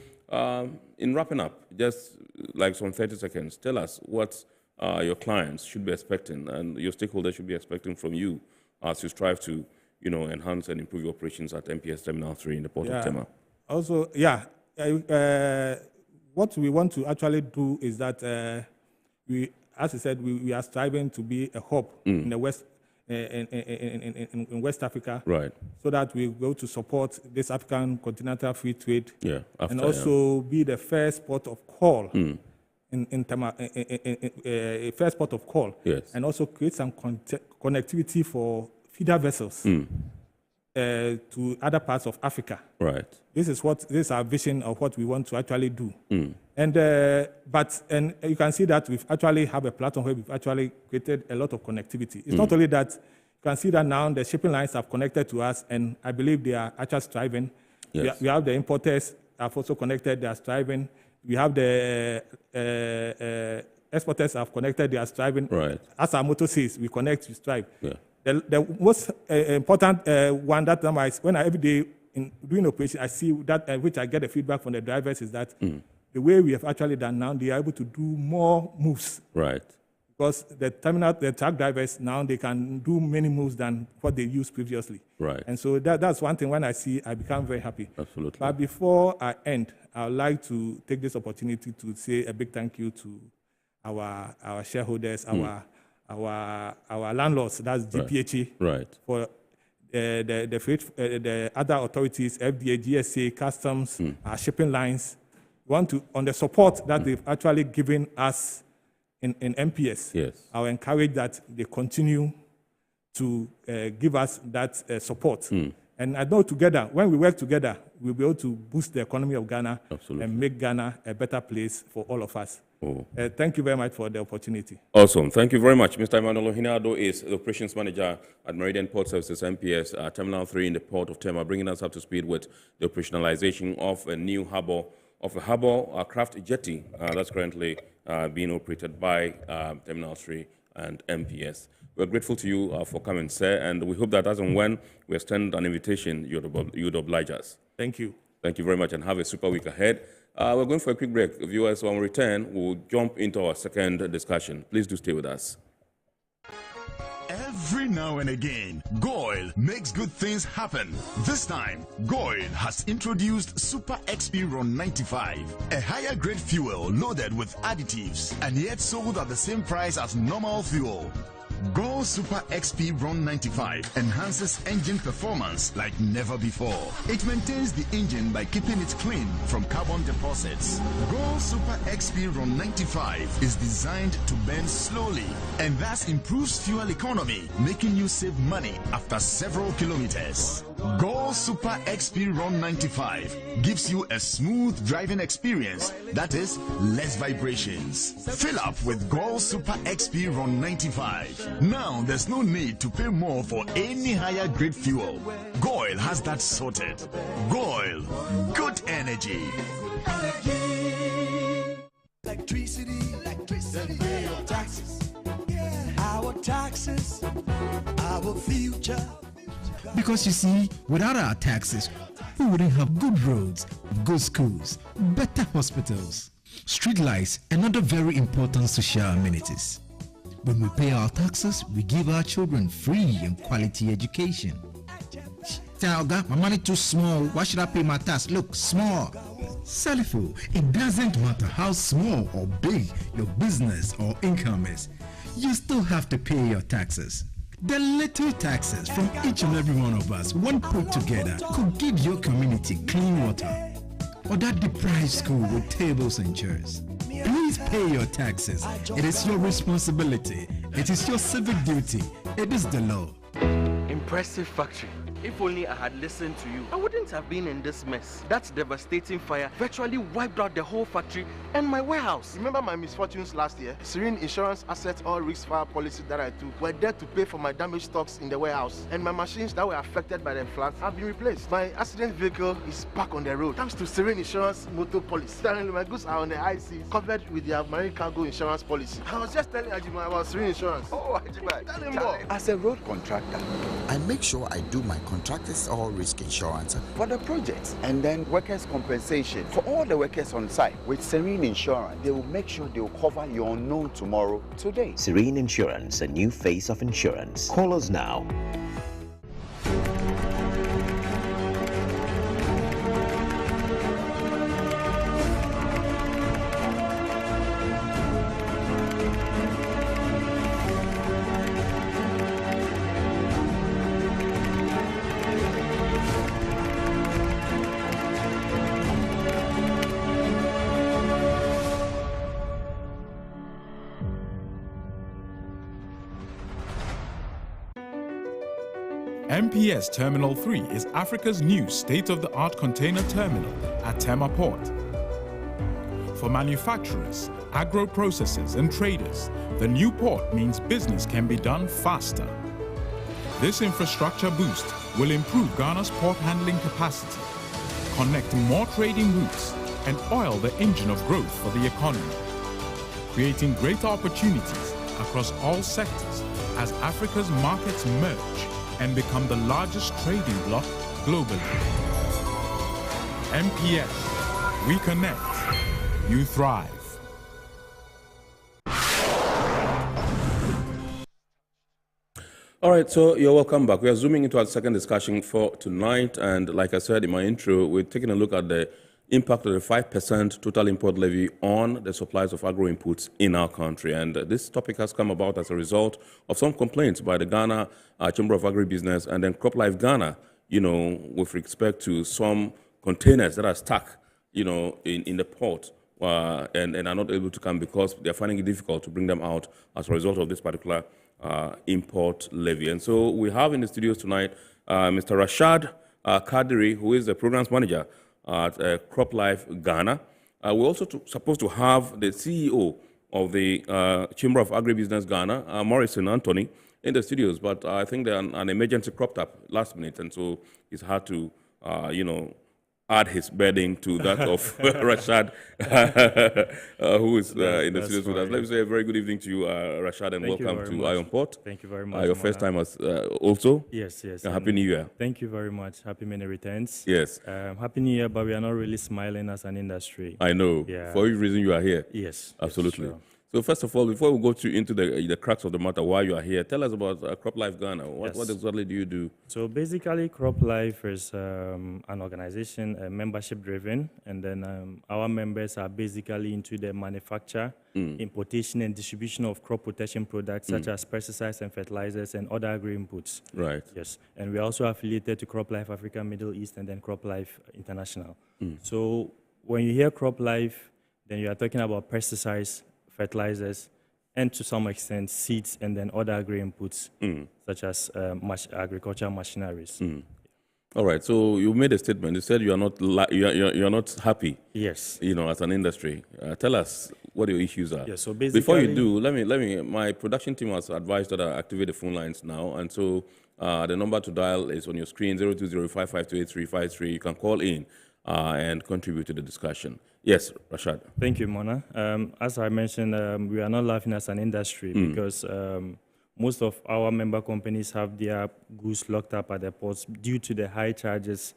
in wrapping up, just like some 30 seconds, tell us what your clients should be expecting and your stakeholders should be expecting from you as you strive to, enhance and improve your operations at MPS Terminal 3 in the port of Tema. Also, what we want to actually do is that as I said, we are striving to be a hub in the West, in West Africa, so that we go to support this African continental free trade, and also be the first port of call in Tema, first port of call, and also create some connectivity for feeder vessels to other parts of Africa. Right. This is our vision of what we want to actually do. And you can see that we've actually have a platform where we've actually created a lot of connectivity. It's not only that, you can see that now the shipping lines have connected to us, and I believe they are actually striving. Yes. We have the importers have also connected, they are striving. We have the exporters have connected, they are striving. Right. As our motto says, we connect, we strive. Yeah. The most important one that is when every day in doing operation, I see that which I get the feedback from the drivers is that the way we have actually done now, they are able to do more moves. Right. Because the truck drivers now, they can do many moves than what they used previously. Right. And so that's one thing when I see, I become very happy. Absolutely. But before I end, I would like to take this opportunity to say a big thank you to our shareholders, our landlords, that's GPHA, for the other authorities, FDA, GSA, customs, our shipping lines. We want to, on the support that they've actually given us in MPS, I will encourage that they continue to give us that support. And I know together, when we work together, we'll be able to boost the economy of Ghana and make Ghana a better place for all of us. Thank you very much for the opportunity. Awesome. Thank you very much. Mr. Emmanuel Hinado is the Operations Manager at Meridian Port Services, MPS, Terminal 3 in the Port of Tema, bringing us up to speed with the operationalization of a new harbour, craft jetty that's currently being operated by Terminal 3 and MPS. We're grateful to you for coming, sir, and we hope that as and when we extend an invitation, you'd oblige us. Thank you. Thank you very much, and have a super week ahead. We're going for a quick break. Viewers, when we return, we'll jump into our second discussion. Please do stay with us. Every now and again, Goil makes good things happen. This time, Goil has introduced Super XP Ron 95, a higher grade fuel loaded with additives and yet sold at the same price as normal fuel. Go Super XP Ron 95 enhances engine performance like never before. It maintains the engine by keeping it clean from carbon deposits. Go Super XP Ron 95 is designed to burn slowly and thus improves fuel economy, making you save money after several kilometers. Go Super XP Run 95 gives you a smooth driving experience that is less vibrations. Fill up with Go Super XP Run 95. Now there's no need to pay more for any higher grade fuel. Goil has that sorted. Goil, good energy. Electricity, then pay your taxes. Our taxes, our future. Because you see, without our taxes, we wouldn't have good roads, good schools, better hospitals, street lights, and other very important social amenities. When we pay our taxes, we give our children free and quality education. Tell God, my money too small. Why should I pay my tax? Look, small. Salifo, it doesn't matter how small or big your business or income is. You still have to pay your taxes. The little taxes from each and every one of us, when put together, could give your community clean water or that deprived school with tables and chairs. Please pay your taxes. It is your responsibility. It is your civic duty. It is the law. Impressive factory. If only I had listened to you, I wouldn't have been in this mess. That devastating fire virtually wiped out the whole factory and my warehouse. Remember my misfortunes last year? Serene Insurance Asset All Risk Fire policy that I took were there to pay for my damaged stocks in the warehouse. And my machines that were affected by the floods have been replaced. My accident vehicle is back on the road thanks to Serene Insurance motor policy. Currently, my goods are on the IC covered with their marine cargo insurance policy. I was just telling Ajima about Serene Insurance. Oh, Ajima, tell him more. As a road contractor, I make sure I do my contractors all risk insurance for the projects and then workers' compensation for all the workers on site. With Serene Insurance, they will make sure they will cover your unknown tomorrow today. Serene Insurance, a new face of insurance. Call us now. MPS Terminal 3 is Africa's new state-of-the-art container terminal at Tema Port. For manufacturers, agro-processors and traders, the new port means business can be done faster. This infrastructure boost will improve Ghana's port handling capacity, connect more trading routes, and oil the engine of growth for the economy, creating greater opportunities across all sectors as Africa's markets merge and become the largest trading bloc globally. MPS, we connect, you thrive. All right, so you're welcome back. We are zooming into our second discussion for tonight, and like I said in my intro, we're taking a look at the impact of the 5% total import levy on the supplies of agro-inputs in our country. And this topic has come about as a result of some complaints by the Ghana Chamber of Agribusiness and then CropLife Ghana, with respect to some containers that are stuck, in the port and are not able to come because they're finding it difficult to bring them out as a result of this particular import levy. And so we have in the studios tonight Mr. Rashad Kadiri, who is the programs manager at CropLife Ghana. We're also supposed to have the CEO of the Chamber of Agribusiness Ghana, Morrison Anthony, in the studios, but I think an emergency cropped up last minute, and so it's hard to, add his bedding to that of Rashad, who is in the studios with us. Let me say a very good evening to you, Rashad, and welcome to Iron Port. Thank you very much. Your first time as also? Yes, yes. Happy New Year. Thank you very much. Happy many returns. Yes. Happy New Year, but we are not really smiling as an industry. I know. Yeah. For which reason you are here. Yes. Absolutely. Yes, sure. So first of all, before we go into the crux of the matter, why you are here, tell us about CropLife Ghana. What exactly do you do? So basically, CropLife is an organization, membership-driven, and then our members are basically into the manufacture, importation, and distribution of crop protection products such as pesticides and fertilizers and other agri-inputs. Right. Yes, and we're also affiliated to CropLife Africa, Middle East, and then CropLife International. So when you hear CropLife, then you are talking about pesticides, fertilizers, and to some extent seeds, and then other agri-inputs such as agricultural machineries. All right. So you made a statement. You said you are not you're not happy. Yes. As an industry. Tell us what your issues are. Yeah. So basically, before you do, let me. My production team has advised that I activate the phone lines now, and so the number to dial is on your screen: 02055283353. You can call in and contribute to the discussion. Yes, Rashad. Thank you, Mona. As I mentioned, we are not laughing as an industry because most of our member companies have their goods locked up at the ports due to the high charges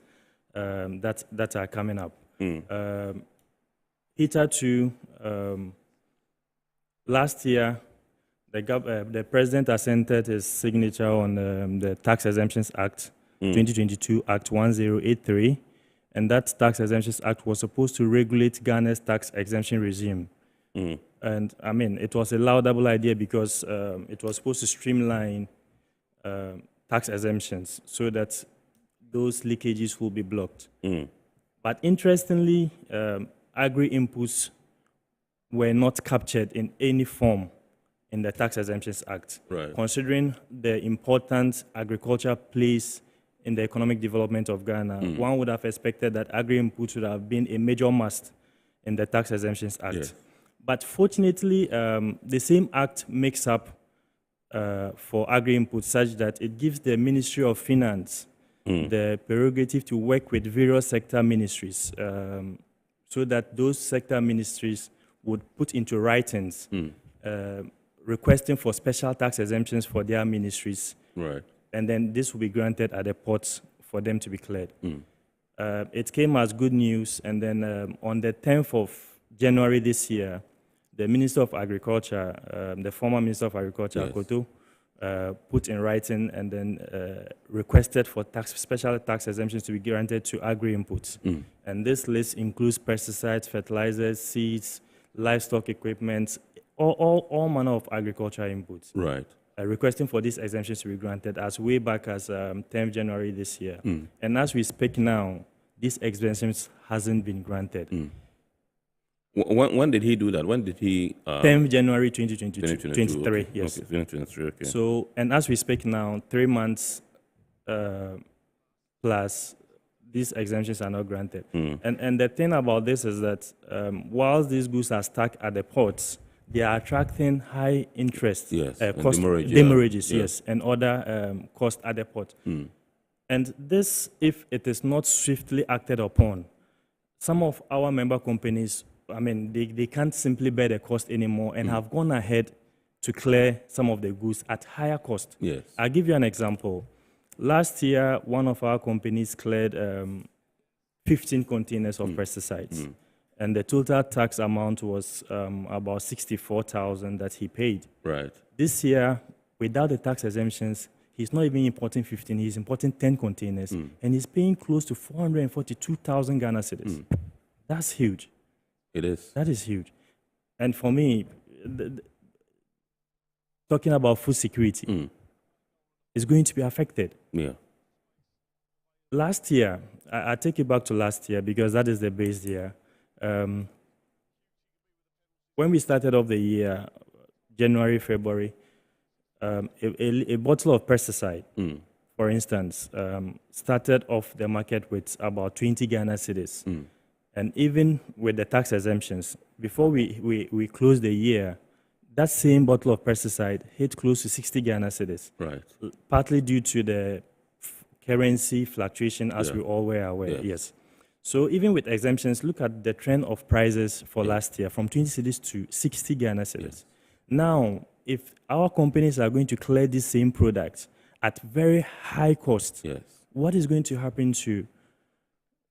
that are coming up. Hitherto, last year, the president assented his signature on the Tax Exemptions Act, 2022 Act 1083. And that Tax Exemptions Act was supposed to regulate Ghana's tax exemption regime. And I mean, it was a laudable idea because it was supposed to streamline tax exemptions so that those leakages will be blocked. But interestingly, agri-inputs were not captured in any form in the Tax Exemptions Act, considering the importance agriculture plays in the economic development of Ghana. One would have expected that agri-inputs would have been a major must in the Tax Exemptions Act. Yes. But fortunately, the same act makes up for agri-inputs such that it gives the Ministry of Finance the prerogative to work with various sector ministries so that those sector ministries would put into writings requesting for special tax exemptions for their ministries. Right. And then this will be granted at the ports for them to be cleared. It came as good news, and then on the 10th of January this year, the Minister of Agriculture, the former Minister of Agriculture, Koto, put in writing and then requested for special tax exemptions to be granted to agri-inputs. And this list includes pesticides, fertilizers, seeds, livestock equipment, all manner of agricultural inputs. Right. Requesting for these exemptions to be granted as way back as 10th January this year. And as we speak now, these exemptions hasn't been granted. When did he do that? When did he? 10th January 2023, okay. Yes. Okay, 2023, okay. So, and as we speak now, 3 months plus, these exemptions are not granted. And the thing about this is that whilst these goods are stuck at the ports, they are attracting high interest cost, demurrages, yes, and other costs at the port. And this, if it is not swiftly acted upon, some of our member companies, I mean, they can't simply bear the cost anymore and have gone ahead to clear some of the goods at higher cost. Yes. I'll give you an example. Last year, one of our companies cleared 15 containers of pesticides. And the total tax amount was about 64,000 that he paid. Right. This year, without the tax exemptions, he's not even importing 15, he's importing 10 containers. And he's paying close to 442,000 Ghana cedis. That's huge. It is. That is huge. And for me, talking about food security is going to be affected. Yeah. Last year, I take it back to last year because that is the base year. When we started off the year, January, February, a bottle of pesticide, for instance, started off the market with about 20 Ghana cedis. And even with the tax exemptions, before we closed the year, that same bottle of pesticide hit close to 60 Ghana cedis. Right. Partly due to the currency fluctuation, as we all were aware. Yes. So even with exemptions, look at the trend of prices for last year, from 20 cedis to 60 Ghana cedis. Now, if our companies are going to clear these same products at very high cost, what is going to happen to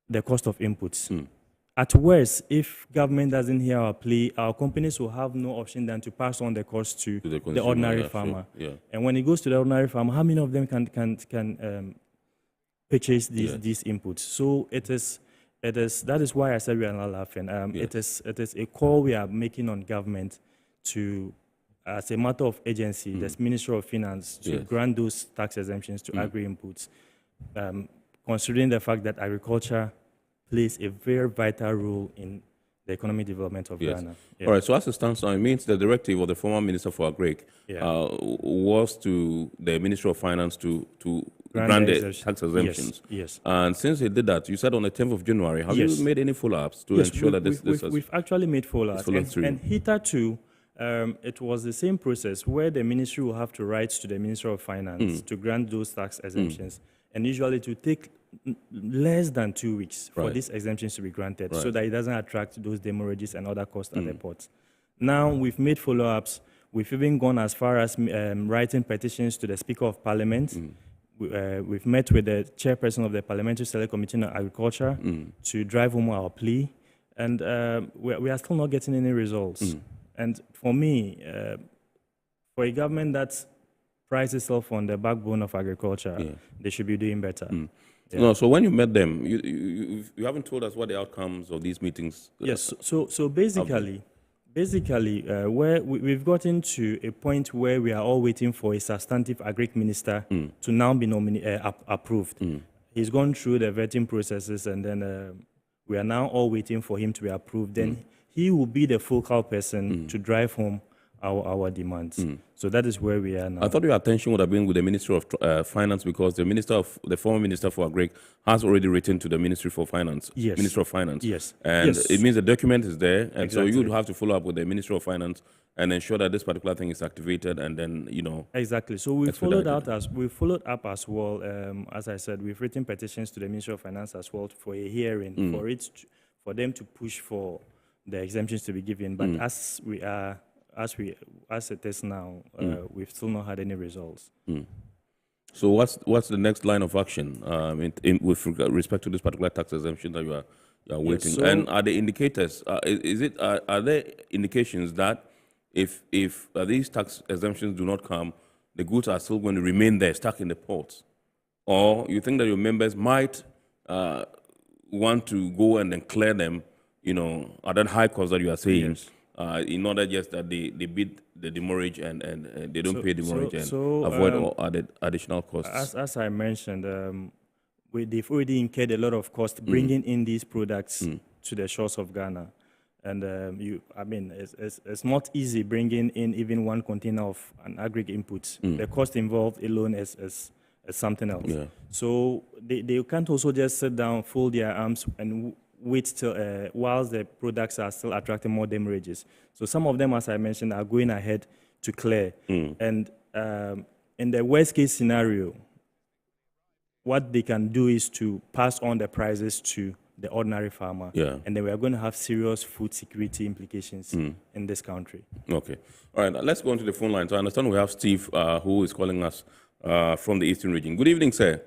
the cost of inputs? At worst, if government doesn't hear our plea, our companies will have no option than to pass on the cost to the ordinary farmer. Sure. And when it goes to the ordinary farmer, how many of them can purchase these inputs? So that is why I said we are not laughing. It is a call we are making on government to, as a matter of agency, the Ministry of Finance, to grant those tax exemptions to agri-inputs, considering the fact that agriculture plays a very vital role in the economic development of Ghana. All right, so as it stands now, it means the directive of the former Minister for Agri was to the Ministry of Finance to grant the tax exemptions. Yes. And since he did that, you said on the 10th of January, have you made any follow-ups to ensure that we've actually made follow-ups. And hitherto, it was the same process where the ministry will have to write to the Minister of Finance to grant those tax exemptions. And usually it will take less than 2 weeks for these exemptions to be granted so that it doesn't attract those demurrages and other costs at the ports. Now we've made follow-ups. We've even gone as far as writing petitions to the Speaker of Parliament. We've met with the chairperson of the Parliamentary Select Committee on Agriculture to drive home our plea. And we are still not getting any results. And for me, for a government that prides itself on the backbone of agriculture, they should be doing better. No, so when you met them, you haven't told us what the outcomes of these meetings. Yes. So basically, where we've gotten to a point where we are all waiting for a substantive agric minister to now be approved. He's gone through the vetting processes, and then we are now all waiting for him to be approved. Then he will be the focal person to drive home our demands. So that is where we are now. I thought your attention would have been with the Ministry of Finance, because the former Minister for Agric has already written to the Ministry for Finance, Minister of Finance. Yes. And it means the document is there, and so you would have to follow up with the Ministry of Finance and ensure that this particular thing is activated, and then, Exactly. So we followed up as well. As I said, we've written petitions to the Ministry of Finance as well for a hearing, for them to push for the exemptions to be given. But as it is now, we've still not had any results. So what's the next line of action with respect to this particular tax exemption that you are waiting? So, and are the indicators? Are there indications that if these tax exemptions do not come, the goods are still going to remain there, stuck in the ports? Or you think that your members might want to go and then clear them, at that high cost that you are saying? In order just that they beat the demurrage and they don't pay demurrage and avoid all additional costs. As I mentioned, they've already incurred a lot of cost bringing in these products to the shores of Ghana. And it's not easy bringing in even one container of an Agro-Input. The cost involved alone is something else. So they can't also just sit down, fold their arms, and wait till whilst the products are still attracting more demurrages. So some of them, as I mentioned, are going ahead to clear. And in the worst case scenario, what they can do is to pass on the prices to the ordinary farmer. And then we are going to have serious food security implications in this country. Okay. All right, let's go into the phone line. So I understand we have Steve who is calling us from the Eastern region. Good evening, sir.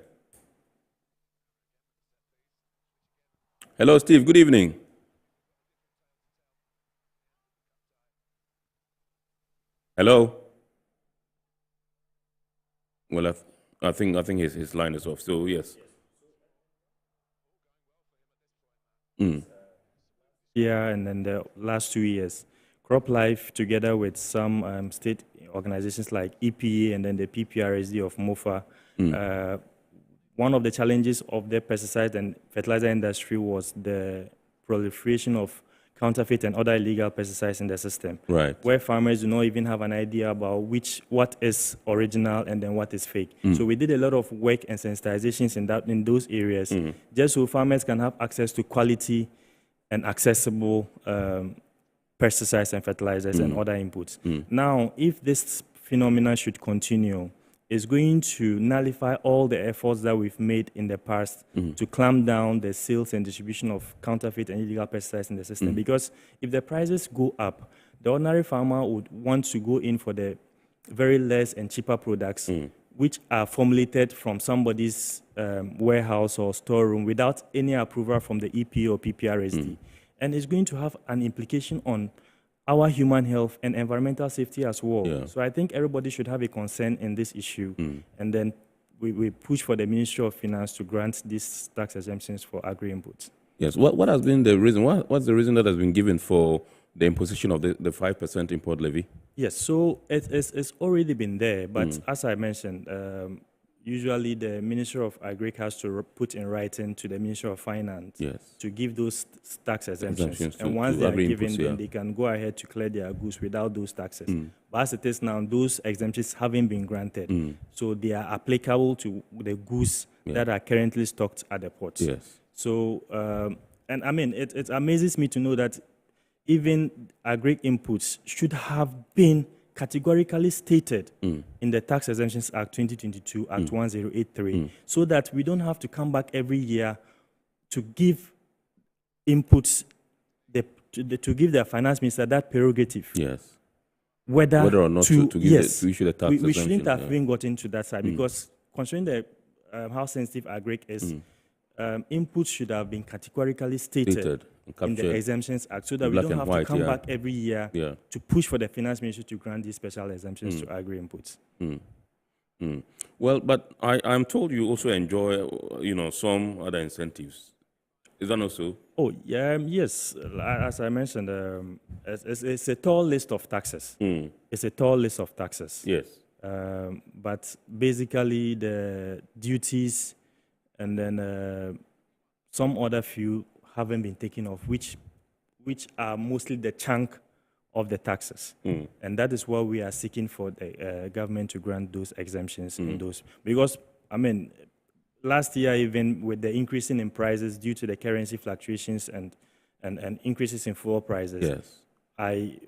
Hello, Steve. Good evening. Hello. Well, I think his line is off. So yes. Yeah, and then the last 2 years, CropLife, together with some state organizations like EPA and then the PPRSD of MOFA, one of the challenges of the pesticide and fertilizer industry was the proliferation of counterfeit and other illegal pesticides in the system, where farmers do not even have an idea about what is original and then what is fake. So we did a lot of work and sensitizations in those areas, just so farmers can have access to quality and accessible pesticides and fertilizers and other inputs. Now, if this phenomenon should continue, is going to nullify all the efforts that we've made in the past to clamp down the sales and distribution of counterfeit and illegal pesticides in the system. Because if the prices go up, the ordinary farmer would want to go in for the very less and cheaper products, which are formulated from somebody's warehouse or storeroom without any approval from the EPA or PPRSD. And it's going to have an implication on our human health and environmental safety as well. So I think everybody should have a concern in this issue. And then we push for the Ministry of Finance to grant these tax exemptions for agri-inputs. Yes. What has been the reason? What's the reason that has been given for the imposition of the 5% import levy? Yes. So it's already been there. But as I mentioned, usually the Ministry of Agric has to put in writing to the Ministry of Finance to give those tax exemptions. And once they are given, then they can go ahead to clear their goods without those taxes. But as it is now, those exemptions haven't been granted. So they are applicable to the goods that are currently stocked at the ports. So, and I mean, it amazes me to know that even Agro-Inputs should have been categorically stated in the Tax Exemptions Act 2022, Act 1083, so that we don't have to come back every year to give inputs, to give the finance minister that prerogative. Whether or not to issue the tax we shouldn't have even gotten to that side because considering the how sensitive agric is, inputs should have been categorically stated in the Exemptions Act so that we don't have to come back every year to push for the finance ministry to grant these special exemptions to agri-inputs. Well, but I'm told you also enjoy, some other incentives. Is that not so? Oh, yeah, yes. As I mentioned, it's a tall list of taxes. It's a tall list of taxes. Yes. But basically the duties and then some other few haven't been taken off, which are mostly the chunk of the taxes. And that is what we are seeking for the government to grant those exemptions in those. Because, I mean, last year, even with the increasing in prices due to the currency fluctuations and increases in fuel prices, I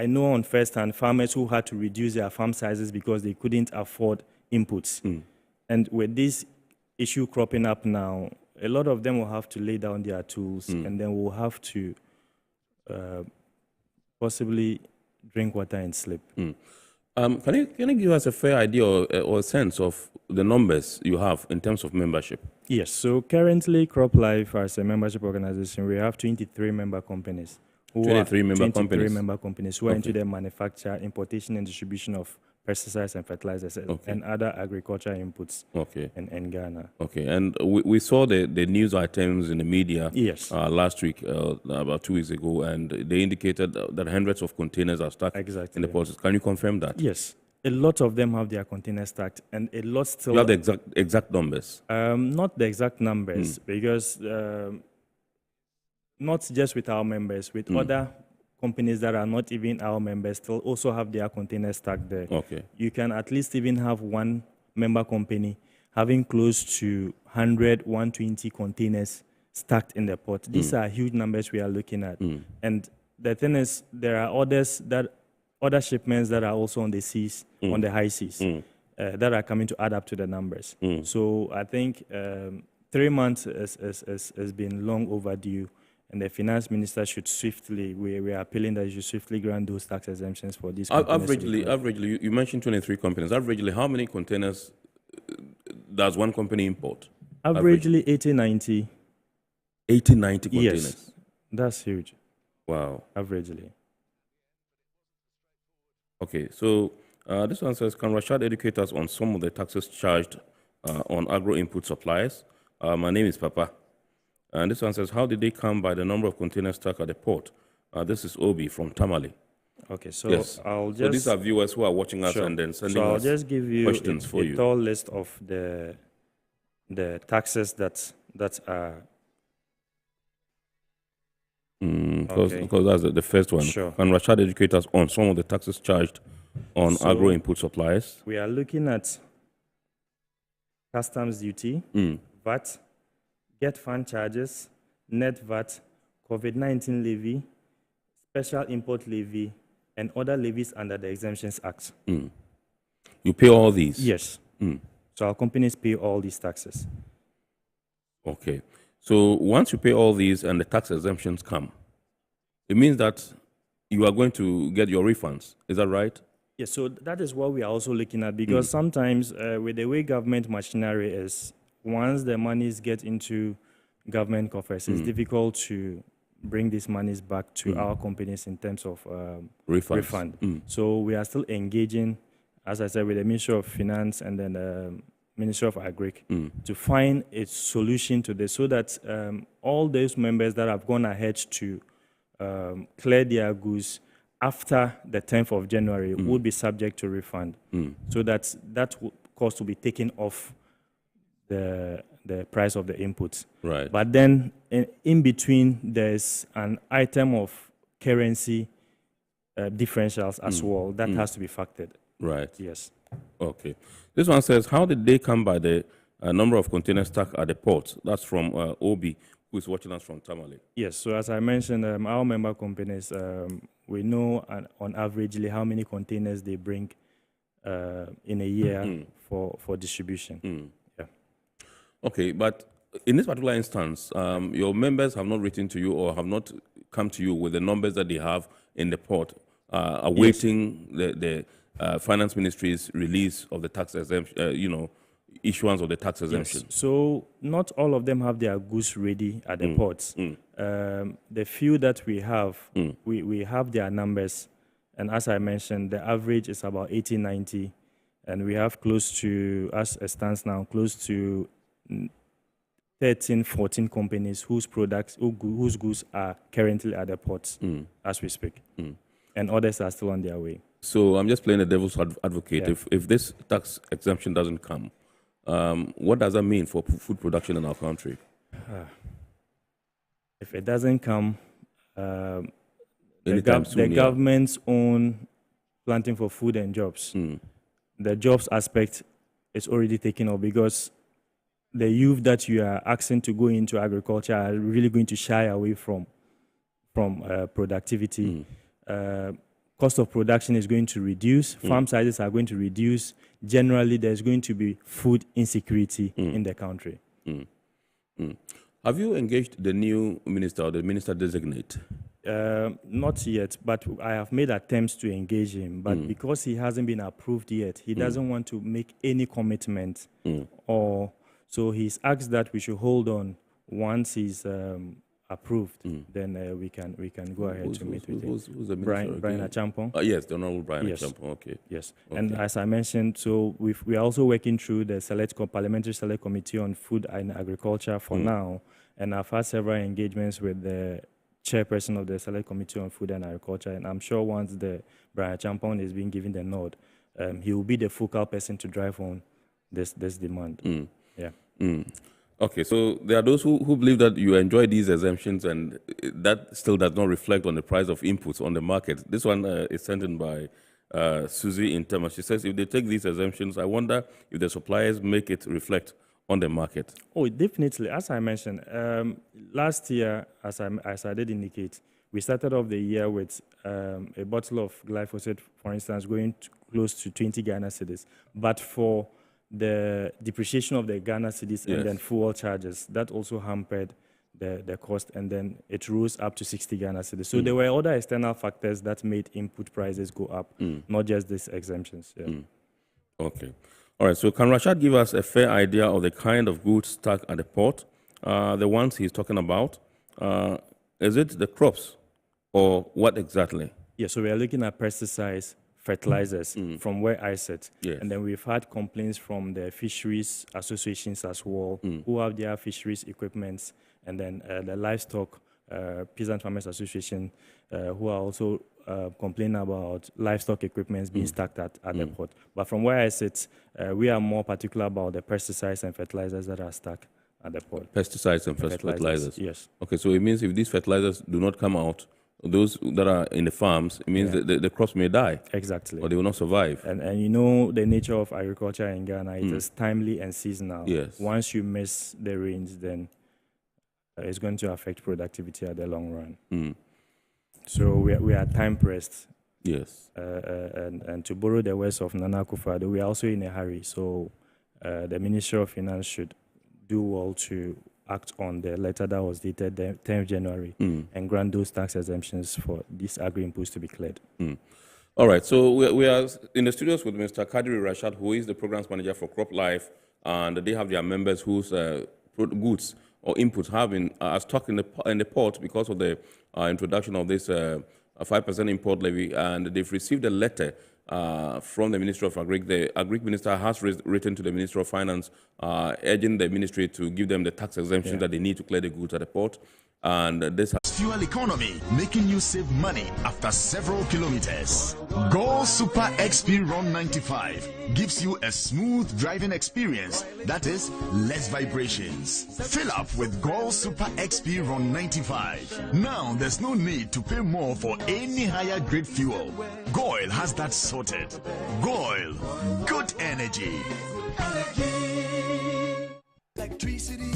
know on first hand farmers who had to reduce their farm sizes because they couldn't afford inputs. And with this issue cropping up now, a lot of them will have to lay down their tools and then will have to possibly drink water and sleep. Can you give us a fair idea or a sense of the numbers you have in terms of membership? Yes, so currently CropLife as a membership organization, we have 23 member companies. 23 member companies who are into the manufacture, importation and distribution of pesticides and fertilizers and other agricultural inputs in Ghana. Okay, and we saw the news items in the media last week, about 2 weeks ago, and they indicated that hundreds of containers are stuck in the ports. Can you confirm that? Yes, a lot of them have their containers stacked, and a lot still... You have the exact numbers? Not the exact numbers, because not just with our members, with other companies that are not even our members still also have their containers stacked there. You can at least even have one member company having close to 100, 120 containers stacked in the port. These are huge numbers we are looking at. And the thing is, there are other shipments that are also on the seas, on the high seas, that are coming to add up to the numbers. So I think 3 months has been long overdue. And the finance minister should swiftly, we are appealing that you should swiftly grant those tax exemptions for these companies. Averagely, you mentioned 23 companies. Averagely, how many containers does one company import? Averagely 80, 90. 80, 90 containers? Yes, that's huge. Wow. Averagely. Okay, so this one says, can Rashad educate us on some of the taxes charged on agro-input suppliers? My name is Papa. And this one says, how did they come by the number of containers stuck at the port? This is Obi from Tamale. Okay, so I'll just... So these are viewers who are watching us and then sending us questions for you. So I'll just give you a tall list of the taxes that are... Because that's the first one. Sure. Can Rashad educate us on some of the taxes charged on agro-input suppliers? We are looking at customs duty, VAT, Get fund charges, net VAT, COVID-19 levy, special import levy, and other levies under the Exemptions Act. You pay all these? Yes. So our companies pay all these taxes. Okay. So once you pay all these and the tax exemptions come, it means that you are going to get your refunds. Is that right? Yes, so that is what we are also looking at, because sometimes with the way government machinery is, once the monies get into government coffers, it's difficult to bring these monies back to our companies in terms of refund. So we are still engaging, as I said, with the Ministry of Finance and then the Ministry of Agric to find a solution to this so that all those members that have gone ahead to clear their goods after the 10th of January will be subject to refund. So that cost will be taken off the price of the inputs. Right. But then in between, there's an item of currency differentials as well that has to be factored. Right. Yes. Okay. This one says, how did they come by the number of containers stuck at the port? That's from Obi, who is watching us from Tamale. Yes. So as I mentioned, our member companies, we know on averagely how many containers they bring in a year for distribution. Yeah. Okay, but in this particular instance, your members have not written to you or have not come to you with the numbers that they have in the port, awaiting the Finance Ministry's release of the tax exemption, issuance of the tax exemption. Yes. So not all of them have their goods ready at the ports. The few that we have, we have their numbers. And as I mentioned, the average is about 80, 90. And we have close to, as it stands now, close to 13, 14 companies whose goods are currently at the ports as we speak. And others are still on their way. So I'm just playing the devil's advocate. Yeah. If this tax exemption doesn't come, what does that mean for food production in our country? If it doesn't come, the soon, government's own planting for food and jobs, the jobs aspect is already taken up because the youth that you are asking to go into agriculture are really going to shy away from productivity. Cost of production is going to reduce. Farm sizes are going to reduce. Generally, there's going to be food insecurity in the country. Have you engaged the new minister or the minister designate? Not yet, but I have made attempts to engage him. But because he hasn't been approved yet, he doesn't want to make any commitment. So he's asked that we should hold on once he's approved. Then we can go ahead to meet with him. Who's the minister? Brian Achampong. Yes, the Honorable Brian Achampong. Okay. Yes, okay. And as I mentioned, so we are also working through the Parliamentary Select Committee on Food and Agriculture for now, and I've had several engagements with the chairperson of the Select Committee on Food and Agriculture, and I'm sure once Brian Achampong is being given the nod, he will be the focal person to drive on this demand. Yeah. Okay, so there are those who believe that you enjoy these exemptions and that still does not reflect on the price of inputs on the market. This one is sent in by Susie in Tema. She says, if they take these exemptions, I wonder if the suppliers make it reflect on the market. Oh, definitely. As I mentioned, last year, as I did indicate, we started off the year with a bottle of glyphosate, for instance, going close to 20 Ghana cedis. But for the depreciation of the Ghana cedis and then fuel charges, that also hampered the cost, and then it rose up to 60 Ghana cedis. So there were other external factors that made input prices go up, not just these exemptions. Yeah. Okay. All right, so can Rashad give us a fair idea of the kind of goods stuck at the port, the ones he's talking about? Is it the crops or what exactly? Yeah, so we are looking at pesticides, fertilizers from where I sit. Yes. And then we've had complaints from the fisheries associations as well, who have their fisheries equipments, and then the livestock Peasant Farmers Association, who are also complaining about livestock equipment being stacked at the port. But from where I sit, we are more particular about the pesticides and fertilizers that are stacked at the port. Pesticides and fertilizers. Yes. Okay, so it means if these fertilizers do not come out, those that are in the farms, it means that the crops may die. Exactly. Or they will not survive. And you know the nature of agriculture in Ghana, it is timely and seasonal. Yes. Once you miss the rains, then it's going to affect productivity at the long run. So we are time pressed. Yes. And to borrow the words of Nana Akufo-Addo, we are also in a hurry. So the Ministry of Finance should do well to act on the letter that was dated the 10th January and grant those tax exemptions for these agri-inputs to be cleared. All right, so we are in the studios with Mr. Kadri Rashad, who is the programs manager for Crop Life, and they have their members whose goods or inputs have been stuck in the port because of the introduction of this 5% import levy, and they've received a letter from the Ministry of Agri. The Agri Minister has written to the Ministry of Finance urging the ministry to give them the tax exemption that they need to clear the goods at the port. And this has fuel economy, making you save money after several kilometers. Gold Super XP Run 95 gives you a smooth driving experience that is less vibrations. Fill up with Gold Super XP Run 95. Now there's no need to pay more for any higher grade fuel. Goil has that sorted. Goil, good energy. Electricity,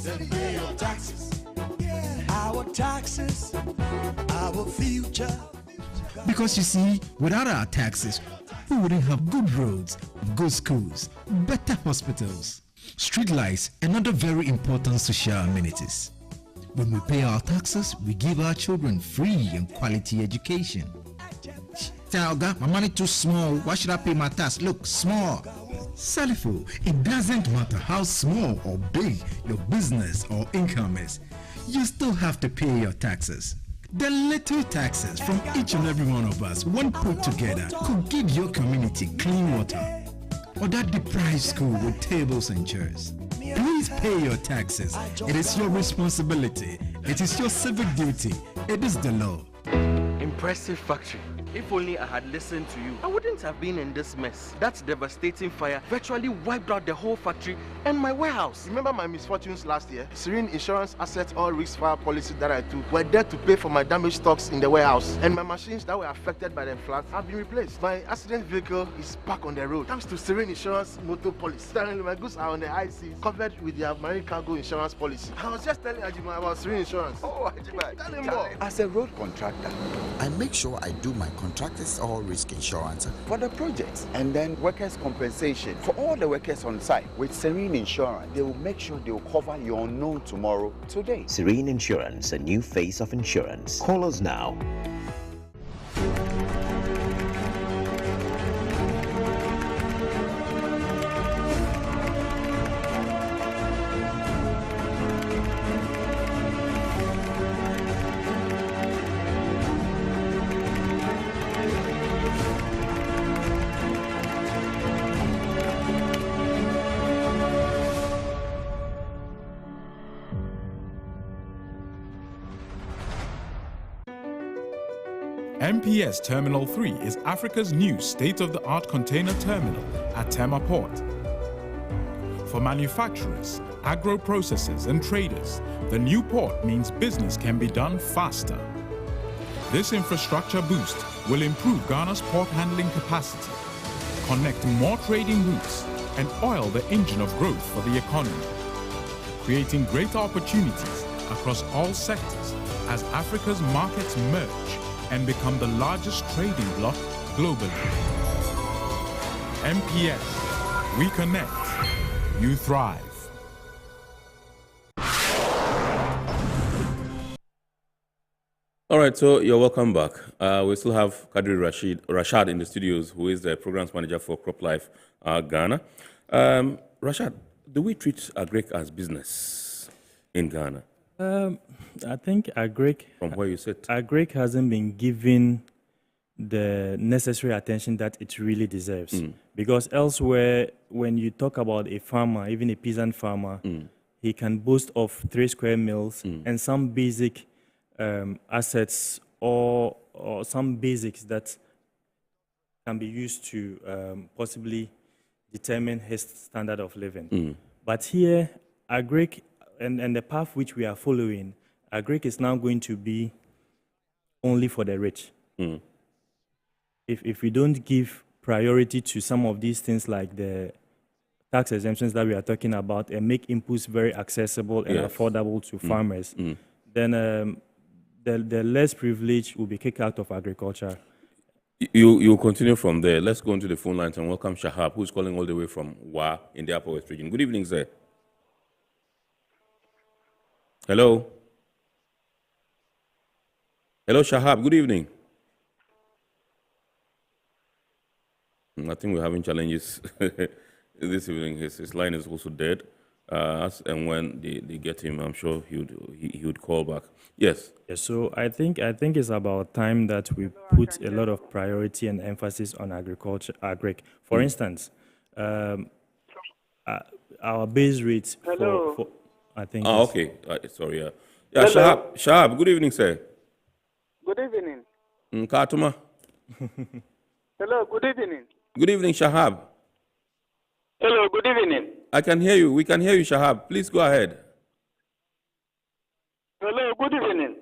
then pay your taxes. Our taxes, our future. Because you see, without our taxes, we wouldn't have good roads, good schools, better hospitals, street lights, and other very important social amenities. When we pay our taxes, we give our children free and quality education. Talga, my money too small. Why should I pay my tax? Look, small. Salifo, it doesn't matter how small or big your business or income is. You still have to pay your taxes. The little taxes from each and every one of us, when put together, could give your community clean water or that deprived school with tables and chairs. Please pay your taxes. It is your responsibility. It is your civic duty. It is the law. Impressive factory. If only I had listened to you, I wouldn't have been in this mess. That devastating fire virtually wiped out the whole factory and my warehouse. Remember my misfortunes last year? Serene Insurance Asset All Risk Fire policy that I took were there to pay for my damaged stocks in the warehouse. And my machines that were affected by the floods have been replaced. My accident vehicle is back on the road thanks to Serene Insurance motor policy. Currently, my goods are on the IC covered with their marine cargo insurance policy. I was just telling Ajima about Serene Insurance. Oh, Ajima, tell him more. As a road contractor, I make sure I do my contractors all risk insurance for the projects and then workers' compensation for all the workers on site. With Serene Insurance, they will make sure they will cover your unknown tomorrow today. Serene Insurance, a new face of insurance. Call us now. MPS Terminal 3 is Africa's new state-of-the-art container terminal at Tema Port. For manufacturers, agro-processors and traders, the new port means business can be done faster. This infrastructure boost will improve Ghana's port handling capacity, connect more trading routes, and oil the engine of growth for the economy, creating greater opportunities across all sectors as Africa's markets merge and become the largest trading bloc globally. MPS, we connect, you thrive. All right, so you're welcome back. We still have Kadri Rashad in the studios, who is the programs manager for CropLife Ghana. Rashad, do we treat agric as business in Ghana? I think agric, from where you sit, agric hasn't been given the necessary attention that it really deserves. Because elsewhere, when you talk about a farmer, even a peasant farmer, he can boast of 3 square meals and some basic assets or some basics that can be used to possibly determine his standard of living. But here, agric and the path which we are following, agric is now going to be only for the rich. If we don't give priority to some of these things like the tax exemptions that we are talking about and make inputs very accessible and affordable to farmers, then the less privileged will be kicked out of agriculture. You continue from there. Let's go into the phone lines and welcome Shahab, who's calling all the way from Wa in the Upper West region. Good evening, sir. Hello. Hello, Shahab. Good evening. I think we're having challenges this evening. His line is also dead. And when they get him, I'm sure he would call back. Yes. Yeah, so I think it's about time that we put a lot of priority and emphasis on agriculture, agric. For instance, our base rates for I think. Okay. Sorry. Yeah, Shahab, good evening, sir. Good evening. Katuma. Hello, good evening. Good evening, Shahab. Hello, good evening. I can hear you. We can hear you, Shahab. Please go ahead. Hello, good evening.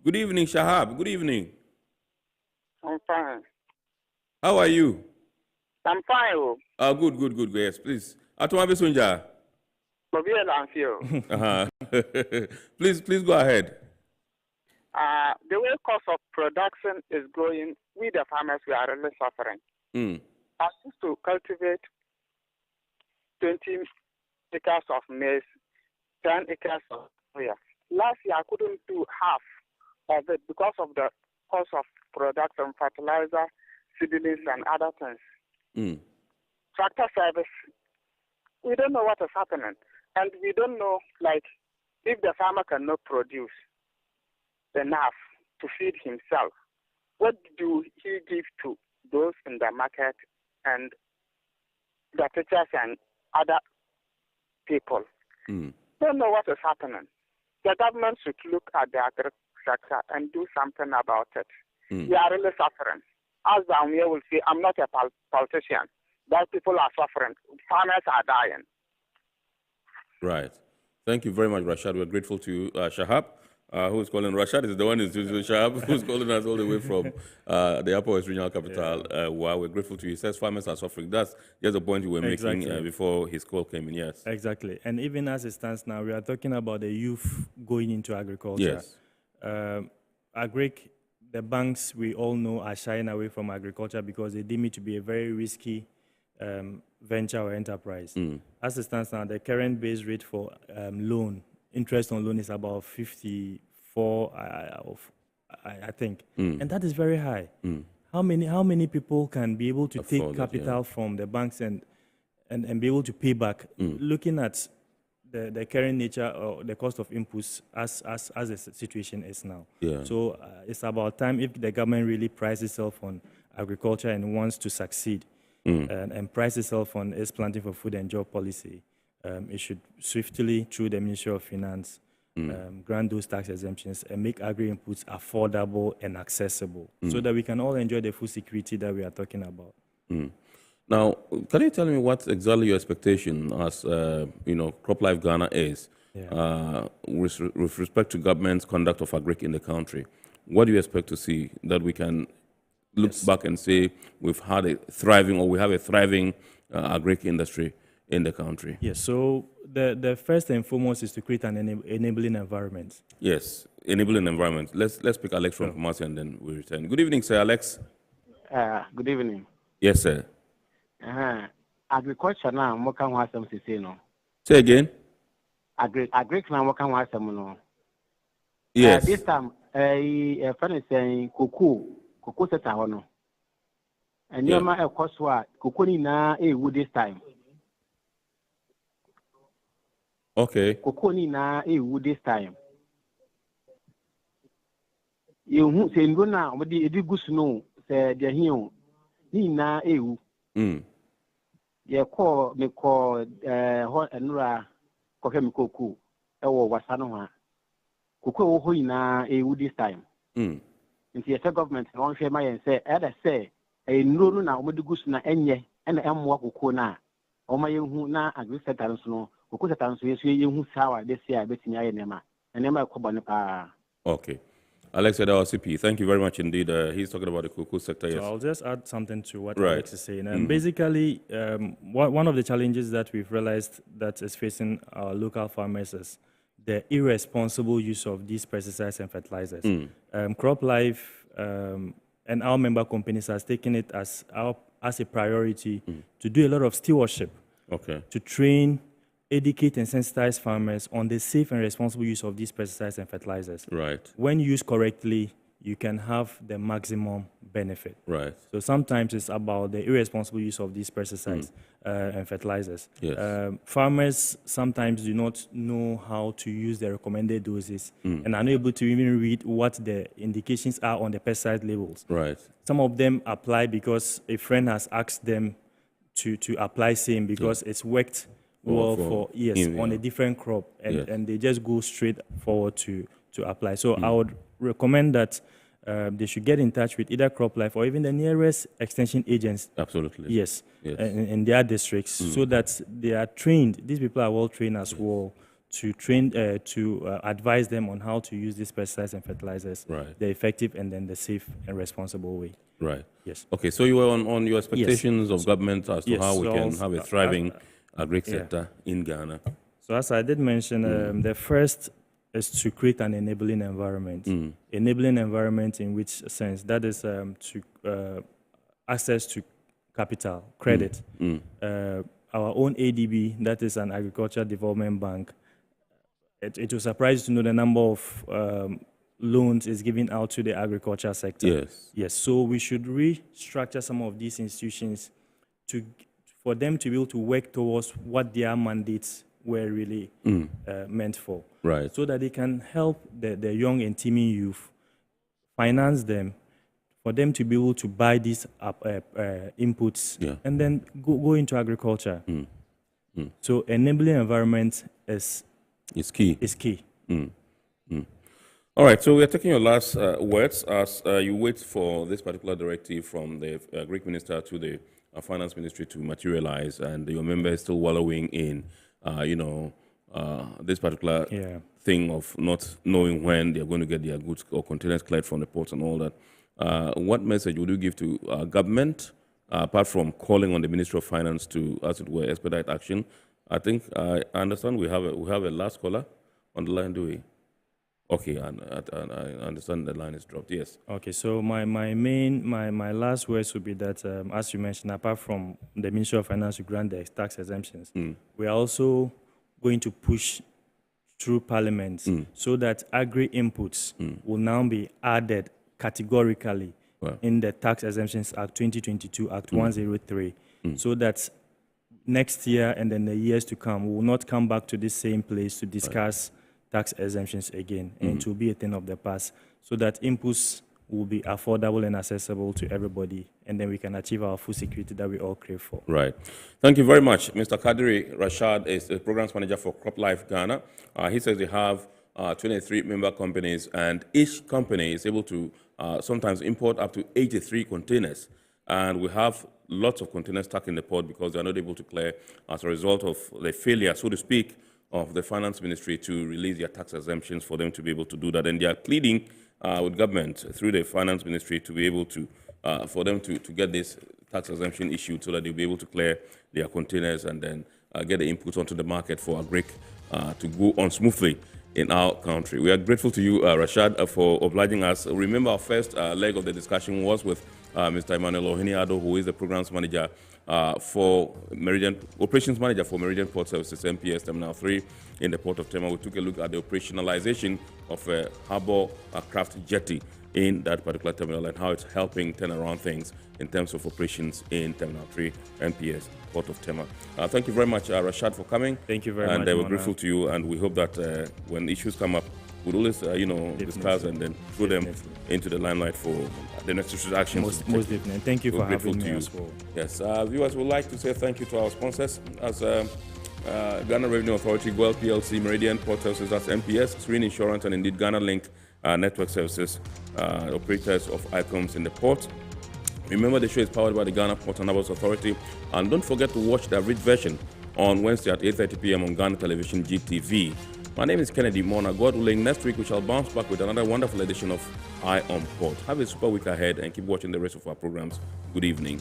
Good evening, Shahab. Good evening. I'm fine. How are you? I'm fine. Oh. Good. Yes, please. Atuma Besunja. Please go ahead. The way cost of production is growing, we the farmers, we are really suffering. I used to cultivate 20 acres of maize, 10 acres of soya. Last year, I couldn't do half of it because of the cost of production, fertilizer, seedlings, and other things. Tractor service, we don't know what is happening. And we don't know, like, if the farmer cannot produce enough to feed himself, what do he give to those in the market and the teachers and other people? Don't know what is happening. The government should look at the agriculture sector and do something about it. We are really suffering. As Damia will say, I'm not a politician, but people are suffering. Farmers are dying. Right. Thank you very much, Rashad. We're grateful to you. Shahab, who's calling Rashad, is the one who's Shahab, who's calling us all the way from the Upper West Regional Capital. Wow, we're grateful to you. He says farmers are suffering. That's just the point you were making before his call came in, yes. Exactly. And even as it stands now, we are talking about the youth going into agriculture. Yes. The banks, we all know, are shying away from agriculture because they deem it to be a very risky venture or enterprise. As it stands now, the current base rate for interest on loan is about 54, I think, and that is very high. How many people can be able to take capital from the banks and be able to pay back? Looking at the current nature or the cost of inputs as the situation is now. So it's about time if the government really prides itself on agriculture and wants to succeed. And price itself on its planting for food and job policy, it should swiftly, through the Ministry of Finance, grant those tax exemptions and make agri-inputs affordable and accessible so that we can all enjoy the food security that we are talking about. Now, can you tell me what exactly your expectation as, CropLife Ghana is with respect to government's conduct of agric in the country? What do you expect to see that we can look back and say we have a thriving agric industry in the country? Yes, so the first and foremost is to create an enabling environment. Yes, enabling environment. Let's pick Alex from Kumasi and then we return. Good evening, sir. Alex. Good evening. Yes, sir. Agriculture now, what can we say no? Say again. Agric now, what can we no? Yes. This time, a friend is saying cocoa set a hono. And you might of course what cocoa na wood this time. Okay. Cocoa na wood this time. You who say no now, but the good snow said the hill. Ni na ewu. Ye call me call hot and ra coffee me cocoa. Ewo wasano ha. Cocoa ho na ewu this time. Nti yɛ government na wɔn hwɛ ma yɛn sɛ ɛda sɛ nnuro no na wɔn de gu so na ɛnyɛ ɛna ɛmmoa koko na wɔn ayɛ hu na agri sector nso no koko sector nso yɛ hu sawa de se a betumi ayɛ nneɛma ɛkɔ bɔ ne paa. Okay. Alex CP, thank you very much indeed. He's talking about the cocoa sector. So I'll just add something to what Alex is saying. Basically, one of the challenges that we've realized that is facing our local farmers is the irresponsible use of these pesticides and fertilizers. CropLife and our member companies has taken it as a priority to do a lot of stewardship, to train, educate and sensitize farmers on the safe and responsible use of these pesticides and fertilizers. Right. When used correctly, you can have the maximum benefit. Right. So sometimes it's about the irresponsible use of these pesticides and fertilizers. Yes. Farmers sometimes do not know how to use the recommended doses and are not able to even read what the indications are on the pesticide labels. Right. Some of them apply because a friend has asked them to apply same because it's worked well for years on a different crop, and they just go straight forward to to apply. So I would recommend that they should get in touch with either CropLife or even the nearest extension agents. Absolutely. Yes. In their districts, so that they are trained. These people are well trained as well to train to advise them on how to use these pesticides and fertilizers, the effective and then the safe and responsible way. Right. Yes. Okay. So you were on your expectations of government as to how we can have a thriving agri sector in Ghana. So as I did mention, the first is to create an enabling environment. Enabling environment in which sense? That is to access to capital, credit. Our own ADB, that is an agricultural development bank. It will surprise you to know the number of loans is given out to the agriculture sector. Yes. So we should restructure some of these institutions for them to be able to work towards what their mandates were really meant for. Right. So that they can help the young and teeming youth, finance them, for them to be able to buy these inputs and then go into agriculture. So enabling environment is key. Is key. All right, so we are taking your last words as you wait for this particular directive from the Greek minister to the finance ministry to materialize, and your member is still wallowing in, this particular thing of not knowing when they're going to get their goods or containers cleared from the ports and all that. What message would you give to government, apart from calling on the Ministry of Finance to, as it were, expedite action? I think I understand we have a last caller on the line, do we? Okay, I understand the line is dropped. Yes. Okay, so my last words would be that, as you mentioned, apart from the Ministry of Finance to grant the tax exemptions, we are also going to push through Parliament so that agri-inputs will now be added categorically in the Tax Exemptions Act 2022, Act 103, so that next year and then the years to come, we will not come back to this same place to discuss tax exemptions again, and it will be a thing of the past, so that inputs will be affordable and accessible to everybody, and then we can achieve our food security that we all crave for. Right. Thank you very much. Mr. Kadiri Rashad is the programs manager for CropLife Ghana. He says they have 23 member companies, and each company is able to sometimes import up to 83 containers. And we have lots of containers stuck in the port because they're not able to clear as a result of the failure, so to speak, of the finance ministry to release their tax exemptions for them to be able to do that. And they are pleading with government through the finance ministry to be able to, for them to get this tax exemption issued so that they'll be able to clear their containers and then get the inputs onto the market for agric to go on smoothly in our country. We are grateful to you, Rashad, for obliging us. Remember, our first leg of the discussion was with Mr. Emmanuel Ohiniado, who is the programs manager for Meridian, operations manager for Meridian Port Services, MPS Terminal 3 in the Port of Tema. We took a look at the operationalization of Harbour craft Jetty in that particular terminal and how it's helping turn around things in terms of operations in Terminal 3, MPS, Port of Tema. Thank you very much, Rashad, for coming. Thank you very much. And we're grateful to you, and we hope that when issues come up, we'll always, discuss and then throw them into the limelight for the necessary actions. Most definitely. Thank you for having me as well. Yes, viewers would like to say thank you to our sponsors as Ghana Revenue Authority, GOIL PLC, Meridian Port Services, that's MPS, Serene Insurance, and indeed Ghana Link Network Services, operators of icons in the port. Remember, the show is powered by the Ghana Port and Harbours Authority, and don't forget to watch the abridged version on Wednesday at 8:30 p.m. on Ghana Television GTV. My name is Kennedy Mona. God willing, next week we shall bounce back with another wonderful edition of Eye on Port. Have a super week ahead and keep watching the rest of our programs. Good evening.